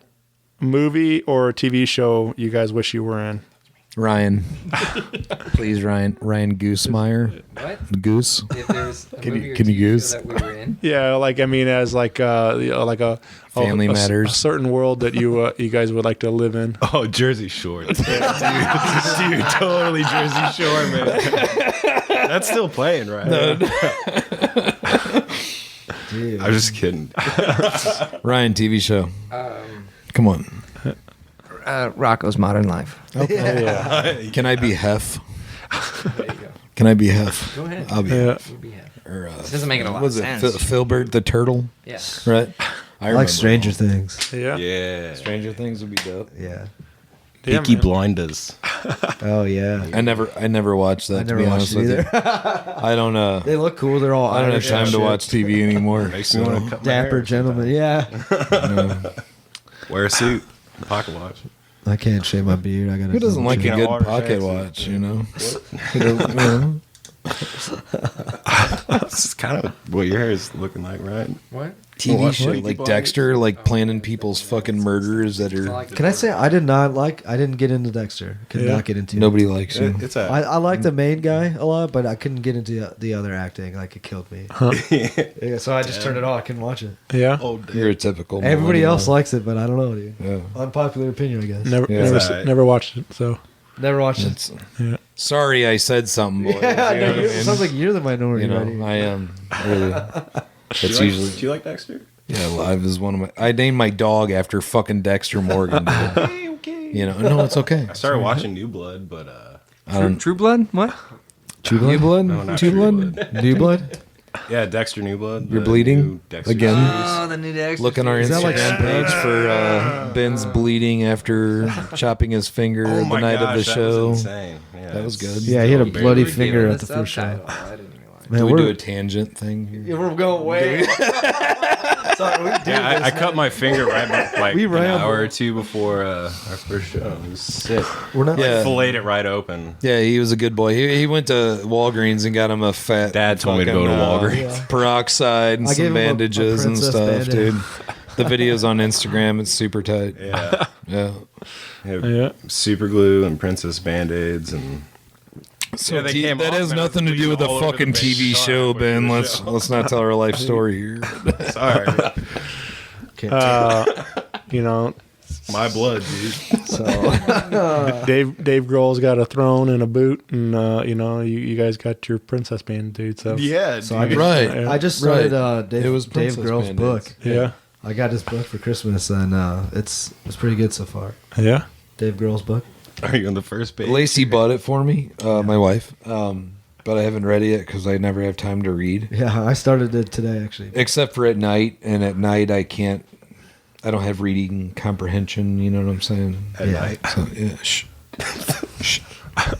movie or a TV show you guys wish you were in? Ryan, please, Ryan Goosemeyer. What? Goose. If there's a Can movie you- or can you TV show goose? that we were in. Yeah, like I mean, as like a Family Matters. a certain world that you guys would like to live in. Oh, Jersey Shore. dude, totally Jersey Shore, man. That's still playing, right? Dude. I'm just kidding. Ryan TV show. Come on. Rocco's Modern Life. Okay. Can I be Hef? There you go. Can I be Hef? Go ahead. I'll be Yeah. Hef. We'll be happy. Or, This doesn't make it a lot was of it sense. Filbert the Turtle? Yes. Right? I like Stranger Things. Yeah. Yeah. Stranger Things would be dope. Yeah. Peaky Blinders. Oh yeah. I never watched that. I never to be watched honest it with either. you. I don't. They look cool. They're all I don't have Irish time and to shit. watch TV anymore. Makes me want to cut my Dapper hair gentlemen. Yeah. Wear a suit. Pocket watch. I can't shave my beard. I gotta. Who doesn't like a Yeah, good water pocket taxi. watch? You know. Who doesn't- you know? This is kind of what your hair is looking like, right? What? TV What? show Peaky like Blinders? Dexter, like planning people's fucking murders that are. Can I say I didn't get into Dexter. Could Yeah. not get into. Nobody likes him. It's a. I like the main guy a lot, but I couldn't get into the other acting. Like it killed me. Yeah, so I just turned it off. I couldn't watch it. Yeah. Oh, You're a typical. Everybody millennial. else likes it, but I don't know, dude. Yeah. Unpopular opinion, I guess. Never, Yeah. never, It's all right. never watched it. So Never watched it. It's, yeah. sorry, I said something. Boys. Yeah, You know what I it mean? sounds like you're the minority. You know, right here. I am really. That's do usually. you like Dexter? Yeah, Live is one of my. I named my dog after fucking Dexter Morgan. Dude. You know, no, it's okay. I started watching New Blood, but I don't. True Blood? What? True New Blood. blood. no, not True True blood. Blood. New Blood. Yeah, Dexter New Blood. You're the bleeding? new Dexter Again? series. Oh, the new Dexter. Look on our Is that Instagram like page for Ben's bleeding after chopping his finger Oh the my night gosh, of the show. That was insane. Yeah, That was good. Yeah, he had a Barely bloody read finger The at the first show. subtitle. I didn't realize. Man, Do we we're- do a tangent thing? Here? Yeah, we're going way. Sorry, we do Yeah, this, I cut my finger right like We an ramble. hour or two before our first show. It was sick. We're not. Yeah. Filleted it right open. Yeah, he was a good boy. He went to Walgreens and got him a fat. Dad told me to go to Walgreens. Peroxide and I gave some him a bandages and princess stuff, Band-Aid. dude. The video's on Instagram. It's super tight. Yeah. Yeah. Yeah. Super glue and princess band-aids and So Yeah, they came that off has and it was nothing to do with the bleeding all over fucking the TV face. show, Sorry, Ben. for the Let's show. not tell our life story here. sorry. You know, My blood, dude. So Dave Grohl's got a throne and a boot, and you know, you guys got your princess band, dude. So Yeah, So I dude. Right. I just started Right. Dave, It was Dave Princess Grohl's Band-Aids. book. yeah, I got his book for Christmas, and it's pretty good so far. yeah. Dave Grohl's book. Are you on the first page? Lacey bought it for me, my wife, but I haven't read it yet because I never have time to read. Yeah, I started it today actually. Except for at night, and at night I can't. I don't have reading comprehension. You know what I'm saying? At Yeah. night. So, yeah, shh.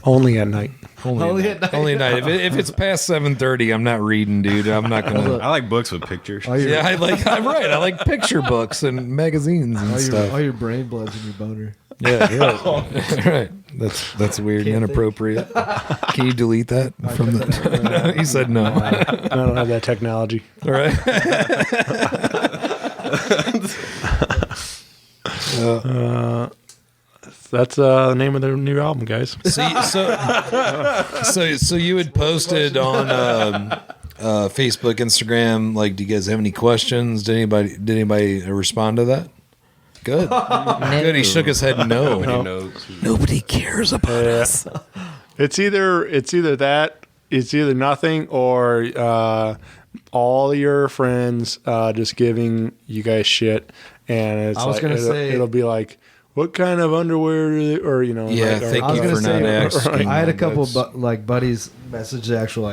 Only at night. Only at night. Only at night. If it's past 7:30, I'm not reading, dude. I'm not gonna. I like books with pictures. All your, Yeah, I'm right. I like picture books and magazines and all stuff. your brain bloods in your boner. Yeah. Right. That's weird and inappropriate. Can you delete that from the? He said no. I don't have that technology. All right. That's the name of the new album, guys. So you had posted on Facebook, Instagram. Like, do you guys have any questions? Did anybody respond to that? Good. Good. He shook his head. No. Nobody cares about us. It's either that, it's either nothing, or all your friends just giving you guys shit, and it's I was gonna say it'll be like, what kind of underwear, or Yeah, thank you for not asking. I had a couple buddies message the actual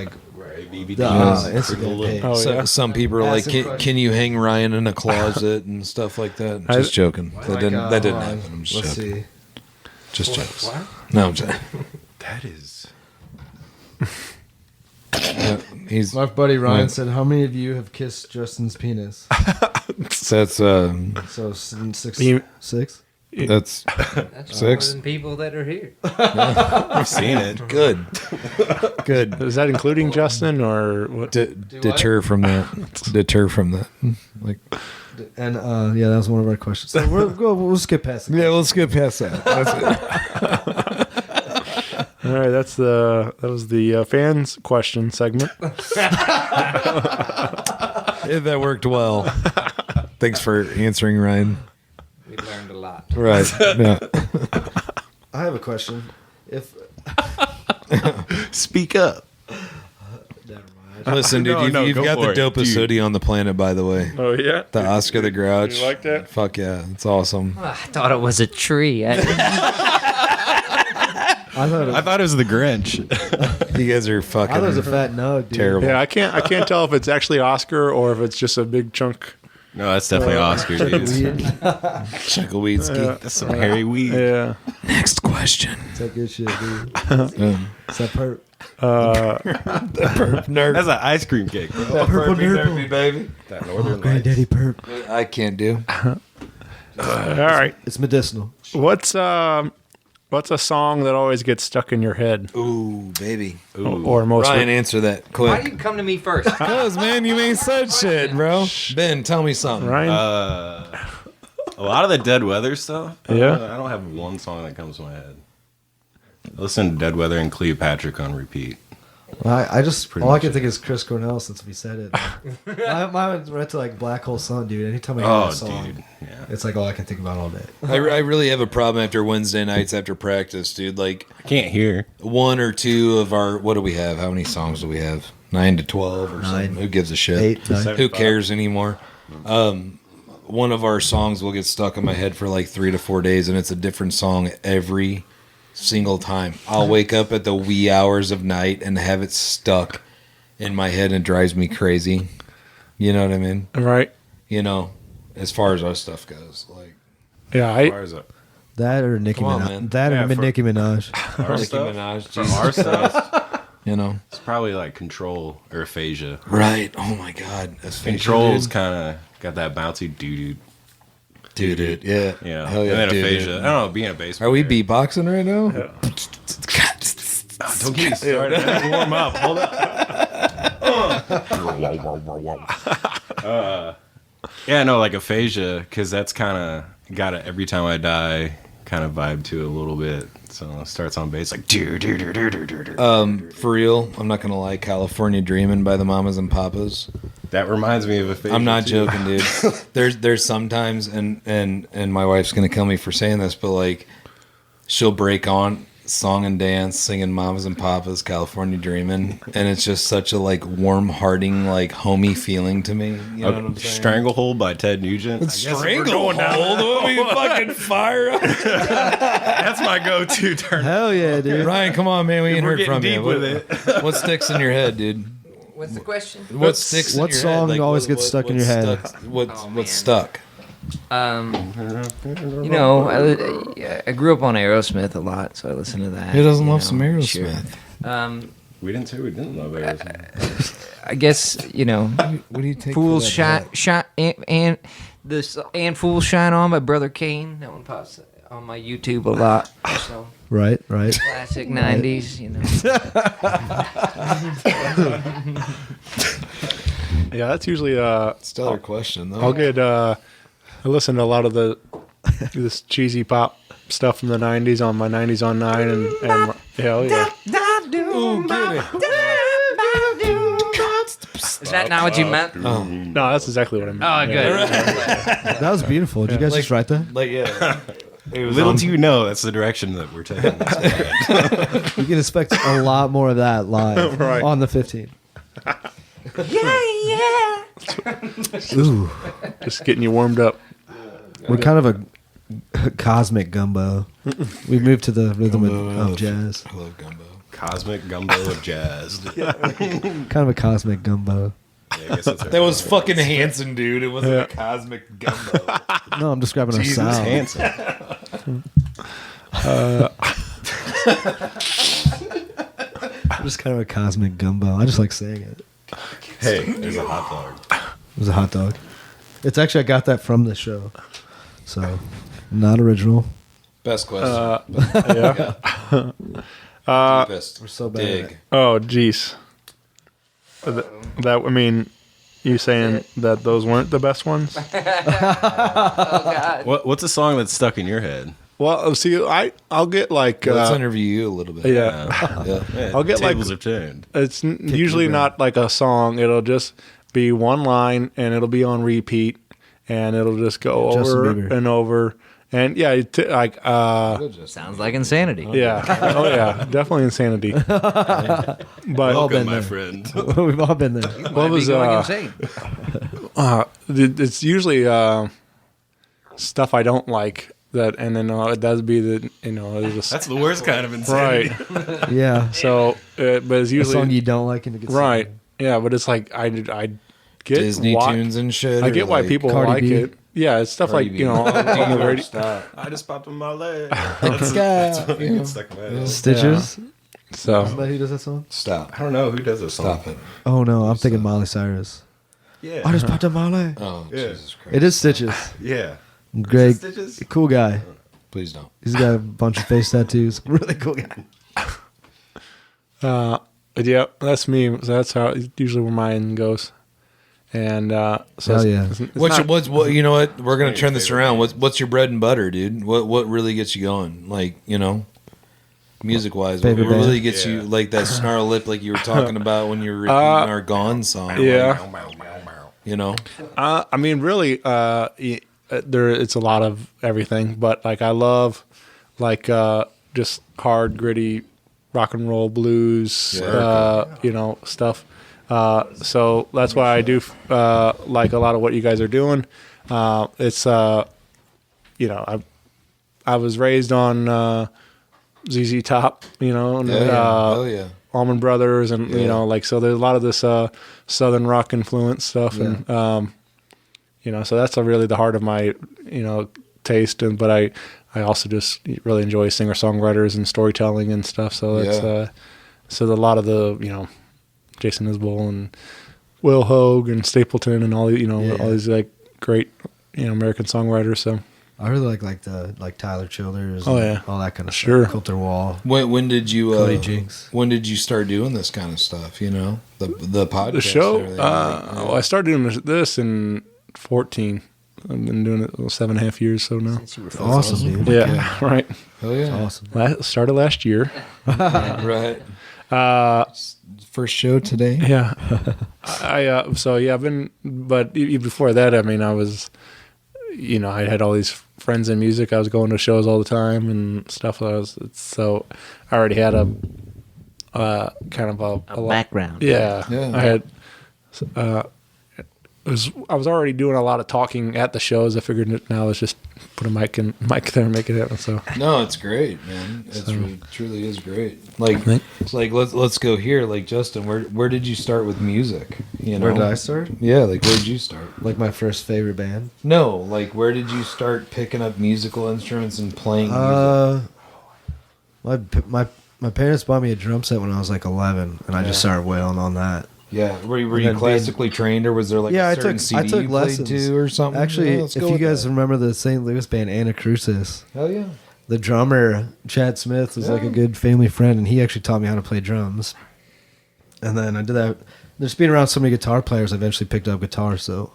Instagram page. Some people are like, Asking can you hang Ryan in a closet and stuff like that? Just joking. That didn't happen. I'm just let's joking. see. Just jokes. What? No, I'm just. That is. My buddy Ryan said, "How many of you have kissed Justin's penis?" That's so six. That's That's six. more than people that are here. I've seen it. Good. Is that including Justin, or what? Deter from that. Deter from that. Like, and yeah, that was one of our questions. So we'll skip past it. yeah, we'll skip past that. That's it. All right, that was the fans question segment. That worked well. Thanks for answering, Ryan. We learned a lot. Right. Yeah. I have a question. If Speak up. never mind. Listen, dude, you've got the dopest hoodie on the planet, by the way. Oh yeah, The Oscar the Grouch. You like that? Fuck yeah, it's awesome. I thought it was a tree. I thought it was the Grinch. You guys are fucking I thought it was a fat nug, dude. terrible. Yeah, I can't tell if it's actually Oscar or if it's just a big chunk. No, that's definitely Oscar, dude. Chuckleweedski. That's some hairy weed. Yeah. Next question. It's that good shit, dude. It's that perp. Nerd. That's an ice cream cake, bro. That purple nerd, baby. That Northern Lights. Granddaddy perp. I can't do. All right. It's medicinal. What's a song that always gets stuck in your head? Ooh, baby. Ooh. Or most Ryan, answer that Why quick. do you come to me first? Because, man, you ain't said shit, bro. Ben, tell me something. Ryan? A lot of the Dead Weather stuff. Yeah. I don't have one song that comes to my head. I listen to Dead Weather and Cleopatra on repeat. Well, I just Pretty all I much can it. think is Chris Cornell since we said it. Mine went to like Black Hole Sun, dude. Anytime I hear that song, dude. Yeah. it's like all I can think about all day. I really have a problem after Wednesday nights after practice, dude. Like, I can't hear. one or two of our, what do we have? How many songs do we have? 9 to 12 or something. Who gives a shit? 8, 9. Who cares anymore? One of our songs will get stuck in my head for like 3 to 4 days, and it's a different song every single time. I'll wake up at the wee hours of night and have it stuck in my head, and it drives me crazy. You know what I mean? Right. You know, as far as our stuff goes, like, Yeah, Where is it? That or Nicki Come on, Minaj. man. That Yeah, or for- Nicki Minaj. Our Nicki stuff? Minaj, From Jesus our stuff, you know? it's probably like Control or Aphasia. Right. Oh my God. Control's kind of got that bouncy doo-doo. Dude. Yeah. Yeah. Hell yeah, and then dude. Aphasia. I don't know, being a bass Are we player. beatboxing right now? Don't get me started. I have to warm up. Hold up. Yeah, no, like Aphasia, because that's kind of got it every time I die kind of vibe to it a little bit. So it starts on bass like do. For real, I'm not gonna lie. California Dreamin' by the Mamas and Papas. That reminds me of Aphasia. I'm not too. joking, dude. There's sometimes, and my wife's gonna kill me for saying this, but like, she'll break on song and dance singing Mamas and Papas, California Dreamin', and it's just such a like warm hearting, like homey feeling to me. You know what I'm saying? Stranglehold by Ted Nugent. Stranglehold? Let me fucking fire up. That's my go-to turn. Hell yeah, dude. Ryan, come on, man. We ain't We're heard getting from deep you. with it. What sticks in your head, dude? What's the question? What sticks? What in your song head? always gets stuck in your head? What's stuck? You know, I grew up on Aerosmith a lot, so I listen to that. Who doesn't you love know, some Aerosmith? Sure. We didn't say we didn't love Aerosmith. I guess you know, What do you take? Fools for that shine, and this and Fools Shine On by Brother Kane. That one pops on my YouTube a lot. So Right. classic '90s, you know. Yeah, that's usually Stellar question though. I'll get I listen to a lot of this cheesy pop stuff from the '90s on my '90s on 9 and hell yeah. Is that not what you meant? Oh. No, that's exactly what I meant. Oh, good. That was beautiful. Did you guys just write that? Like yeah. It was Little do you know, that's the direction that we're taking. You can expect a lot more of that live Right. on the 15th. Yeah. Ooh, Just getting you warmed up. we're kind of a cosmic gumbo. We moved to the rhythm of jazz. I love gumbo. Cosmic gumbo of jazz. Kind of a cosmic gumbo. Yeah, I guess that's That was fucking Hanson, dude. It wasn't a cosmic gumbo. No, I'm describing our Jesus sound. Hansen. Just kind of a cosmic gumbo. I just like saying it. Hey, there's a hot dog. It was a hot dog. It's actually, I got that from the show. So, not original. Best question. Yeah. Deepest. We're so bad at Dig. it. Oh, jeez. That I mean, you saying that those weren't the best ones? What's a song that's stuck in your head? Well, see, I'll get like Let's interview you a little bit. yeah. Yeah. I'll get like Tables are turned. it's usually not like a song. It'll just be one line and it'll be on repeat and it'll just go Justin over Bieber. and over. And yeah, like Sounds like insanity. yeah, oh yeah, definitely insanity. But been my there. friend. We've all been there. what was insane? it's usually stuff I don't like that, and then it does be the it's just That's the worst kind of insanity. right. Yeah. So, but it's A usually song you don't like and it gets right. Yeah, but it's like I get Disney why, tunes and shit. I or get why like- people Cardi like B? it. Yeah, it's stuff Cardi like B. on the radio. I just popped on my leg. That's That's what gets stuck in my head. Stitches. So Somebody who does that song? Stop. I don't know who does this song. Stop it. Oh no, I'm thinking Miley Cyrus. Yeah. I just popped up Miley. Oh, Yeah. Jesus Christ. It is Stitches. Yeah. Greg, Stitches? cool guy. Please don't. He's got a bunch of face tattoos. Really cool guy. but yeah, that's me. So that's how usually where mine goes. And so Hell yeah. What you know what? We're gonna turn this around. What's your bread and butter, dude? What really gets you going? Like, music wise, what Favorite band? really gets you like that snarl lip like you were talking about when you were repeating our Gone song. yeah. Like, I mean, really, there it's a lot of everything, but like I love like just hard, gritty rock and roll blues, stuff. So that's why I do like a lot of what you guys are doing. It's I was raised on ZZ Top, and hell yeah. Allman Brothers, and so there's a lot of this southern rock influence stuff, and so that's really the heart of my taste. And but I also just really enjoy singer songwriters and storytelling and stuff. So that's so a lot of the Jason Isbell and Will Hogue and Stapleton and all all these like great American songwriters. So I really like Tyler Childers. Oh, and yeah. all that kind of Sure. stuff. Coulter Wall. When did you Cody Jinks. when did you start doing this kind of stuff? The podcast. the show, and everything, well, I started doing this in 2014. I've been doing it 7.5 years so now. Awesome, dude. Yeah, right. Hell yeah. Awesome. Started last year. Right. First show today. Yeah. I've been, but before that, I mean, I was, I had all these friends in music. I was going to shows all the time and stuff. So I already had a kind of a background. Yeah. Yeah. I had, I was already doing a lot of talking at the shows. I figured now let's just put a mic there and make it happen. So No, it's great, man. It truly is great. Like, it's like let's go here. Like, Justin, where did you start with music? Where did I start? Yeah, like where did you start? Like my first favorite band. No, like where did you start picking up musical instruments and playing music? My parents bought me a drum set when I was like 11, and I just started wailing on that. Yeah, were And you then classically trained, or was there like a certain CD I took you lessons played to or something? Actually, Yeah, let's if go you with guys that. remember the St. Louis band Anacrusis, Hell yeah. the drummer Chad Smith was like a good family friend, and he actually taught me how to play drums. And then I did that. Just being around so many guitar players, I eventually picked up guitar. So,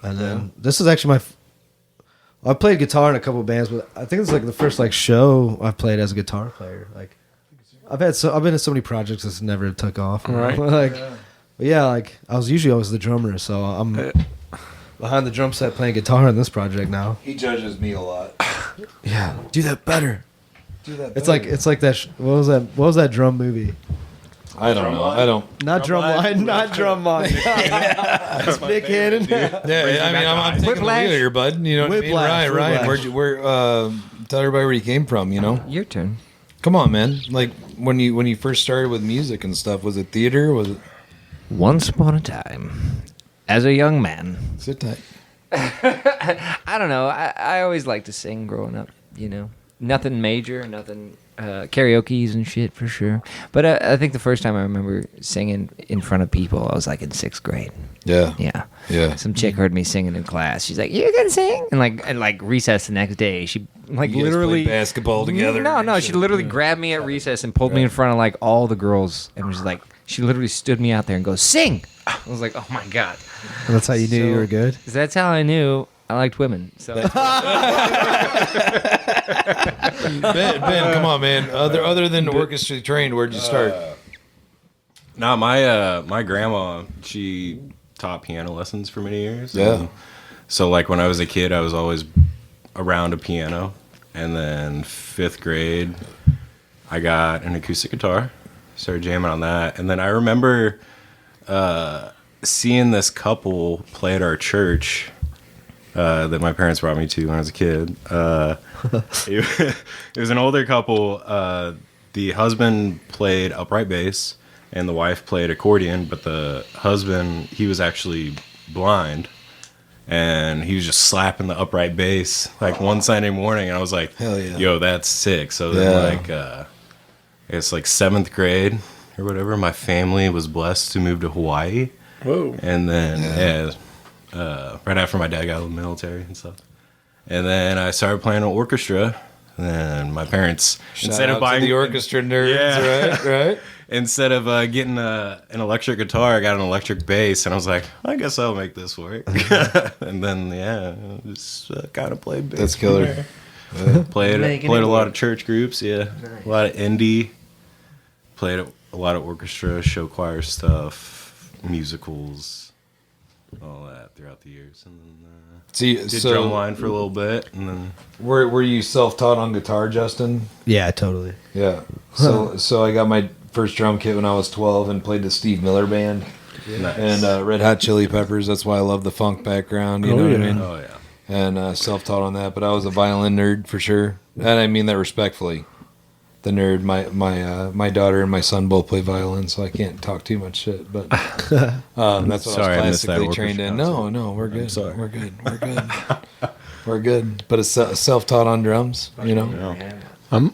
and then this is actually I played guitar in a couple of bands, but I think it's like the first like show I've played as a guitar player. Like I've been in so many projects that's never took off. Right. Like, but yeah, like I was usually always the drummer, so I'm behind the drum set playing guitar in this project now. He judges me a lot. Yeah, do that better. Do that. It's like that. What was that drum movie? I don't know. I don't. Not Drumline, not Drumline. That's Nick Cannon. Yeah, I mean, I'm taking the wheel here, bud. You know what I mean? Whiplash, Ryan, Whiplash. tell everybody where you came from. You know, Your turn. come on, man. Like when you first started with music and stuff, was it theater? Was it? Once upon a time, as a young man. Sit tight. I don't know. I always liked to sing growing up, you know. Nothing major, nothing karaoke's and shit for sure. But I think the first time I remember singing in front of people, I was like in 6th grade. Yeah. Yeah. Yeah. Some chick heard me singing in class. She's like, "You're gonna sing?" And like recess the next day, she like You guys literally played basketball together. No, she literally grabbed me at recess and pulled me in front of like all the girls and was like, she literally stood me out there and goes, "Sing!" I was like, "Oh my god." And that's how you knew you were good. That's how I knew I liked women. So Ben, come on, man. Other than orchestra trained, where'd you start? No, my grandma, she taught piano lessons for many years. Yeah. And so like when I was a kid, I was always around a piano, and then 5th grade, I got an acoustic guitar, started jamming on that, and then I remember seeing this couple play at our church. That my parents brought me to when I was a kid. It was an older couple. The husband played upright bass, and the wife played accordion. But the husband, he was actually blind, and he was just slapping the upright bass like one Sunday morning. And I was like, "Hell yeah, yo, that's sick!" So then, it's like 7th grade or whatever. My family was blessed to move to Hawaii. Whoa! And then right after my dad got out of the military and stuff. And then I started playing an orchestra. And then my parents, instead of buying the orchestra nerds, right? Instead of getting an electric guitar, I got an electric bass. And I was like, I guess I'll make this work. And then, just kind of played bass. That's killer. Played a lot of church groups, a lot of indie. Played a lot of orchestra, show choir stuff, musicals, all that throughout the years, and then did drumline for a little bit, and then were you self-taught on guitar, Justin? Yeah, totally. Yeah. So I got my first drum kit when I was 12 and played the Steve Miller Band and Red Hot Chili Peppers. That's why I love the funk background. You know what I mean? Oh yeah. And self-taught on that, but I was a violin nerd for sure, and I mean that respectfully. The nerd, my daughter and my son both play violin, so I can't talk too much shit. But that's what I was classically trained in. No, we're good. We're good. We're good. But it's self-taught on drums, you know. I'm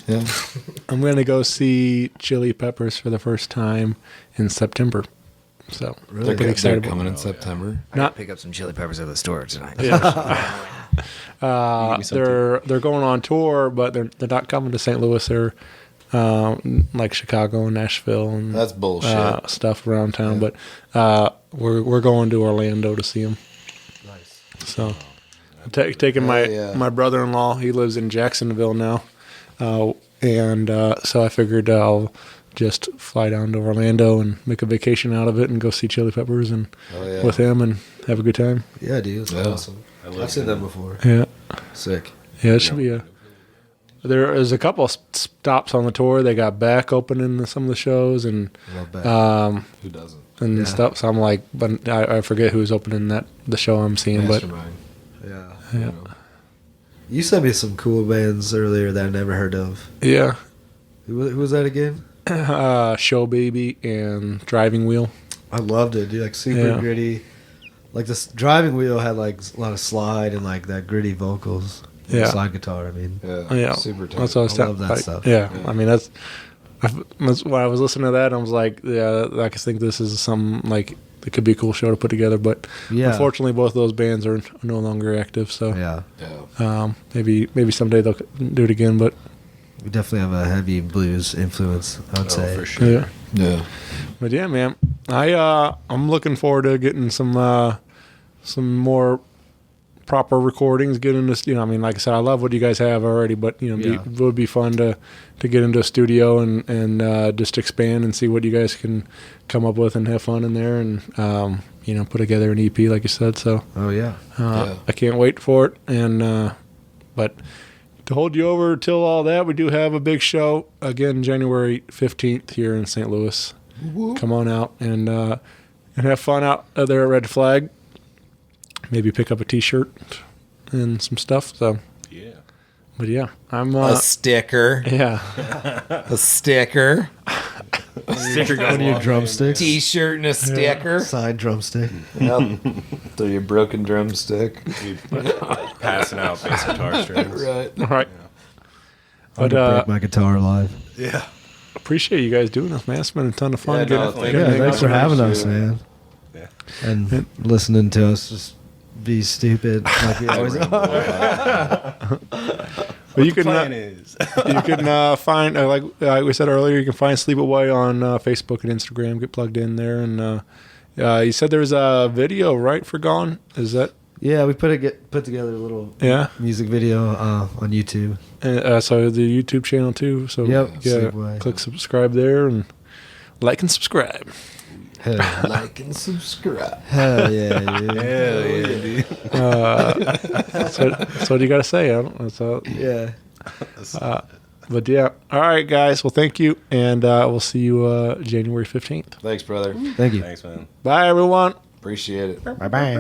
gonna go see Chili Peppers for the first time in September. So They're pretty excited. They're coming in September. I gotta pick up some Chili Peppers at the store tonight. They're going on tour, but they're not coming to St. Louis. They're like Chicago and Nashville and that's bullshit stuff around town. But we're going to Orlando to see them. Nice. So taking my brother-in-law. He lives in Jacksonville now, and so I figured I'll just fly down to Orlando and make a vacation out of it and go see Chili Peppers and with him and have a good time. Yeah, dude, that's awesome. I've seen that before. Yeah, sick. Yeah, it should be there is a couple of stops on the tour. They got Beck opening some of the shows and who doesn't and stuff. So I'm like, but I forget who's opening the show I'm seeing. Mastermind. But yeah. You sent me some cool bands earlier that I never heard of. Yeah. Who was that again? Show Baby and Driving Wheel. I loved it, dude. Like super gritty. Like this Driving Wheel had like a lot of slide and like that gritty vocals. Yeah. Slide guitar. I mean. Yeah. Super tight. That's what I was love that stuff. Yeah. I mean when I was listening to that, I was like, yeah, I just think this is some like it could be a cool show to put together. But unfortunately, both of those bands are no longer active. So maybe someday they'll do it again. But we definitely have a heavy blues influence, I would say. For sure. Yeah. But yeah, man, I'm looking forward to getting some more proper recordings. Get into, I mean, like I said, I love what you guys have already, but it would be fun to get into a studio and just expand and see what you guys can come up with and have fun in there and put together an EP like you said. So I can't wait for it. And but to hold you over till all that, we do have a big show again January 15th here in St. Louis. Come on out and have fun out there at Red Flag. Maybe pick up a T-shirt and some stuff. So but I'm a sticker. Yeah, a sticker. One of your drumsticks. T-shirt and a sticker. Signed drumstick. Yep. So your broken drumstick. Passing out bass guitar strings. Right. All right. But break my guitar live. Yeah. Appreciate you guys doing this, man. It's been a ton of fun. Thanks for having us, man. Yeah. And listening to us just be stupid like we always are. But you can find like we said earlier, you can find Sleepaway on Facebook and Instagram. Get plugged in there, and you said there's a video right for Gone. Is that? Yeah, we put together a little music video on YouTube. So the YouTube channel too. So Sleepaway. Click subscribe there and like and subscribe. Like and subscribe. Hell yeah, dude. Hell yeah, dude. So what do you got to say? That's all. Yeah. But yeah. All right, guys. Well, thank you. And we'll see you January 15th. Thanks, brother. Thank you. Thanks, man. Bye, everyone. Appreciate it. Bye-bye.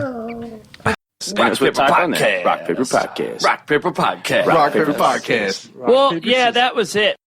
Rock Paper Podcast. Rock Paper Podcast. Rock Paper Podcast. Rock Paper Podcast. Well, yeah, that was it.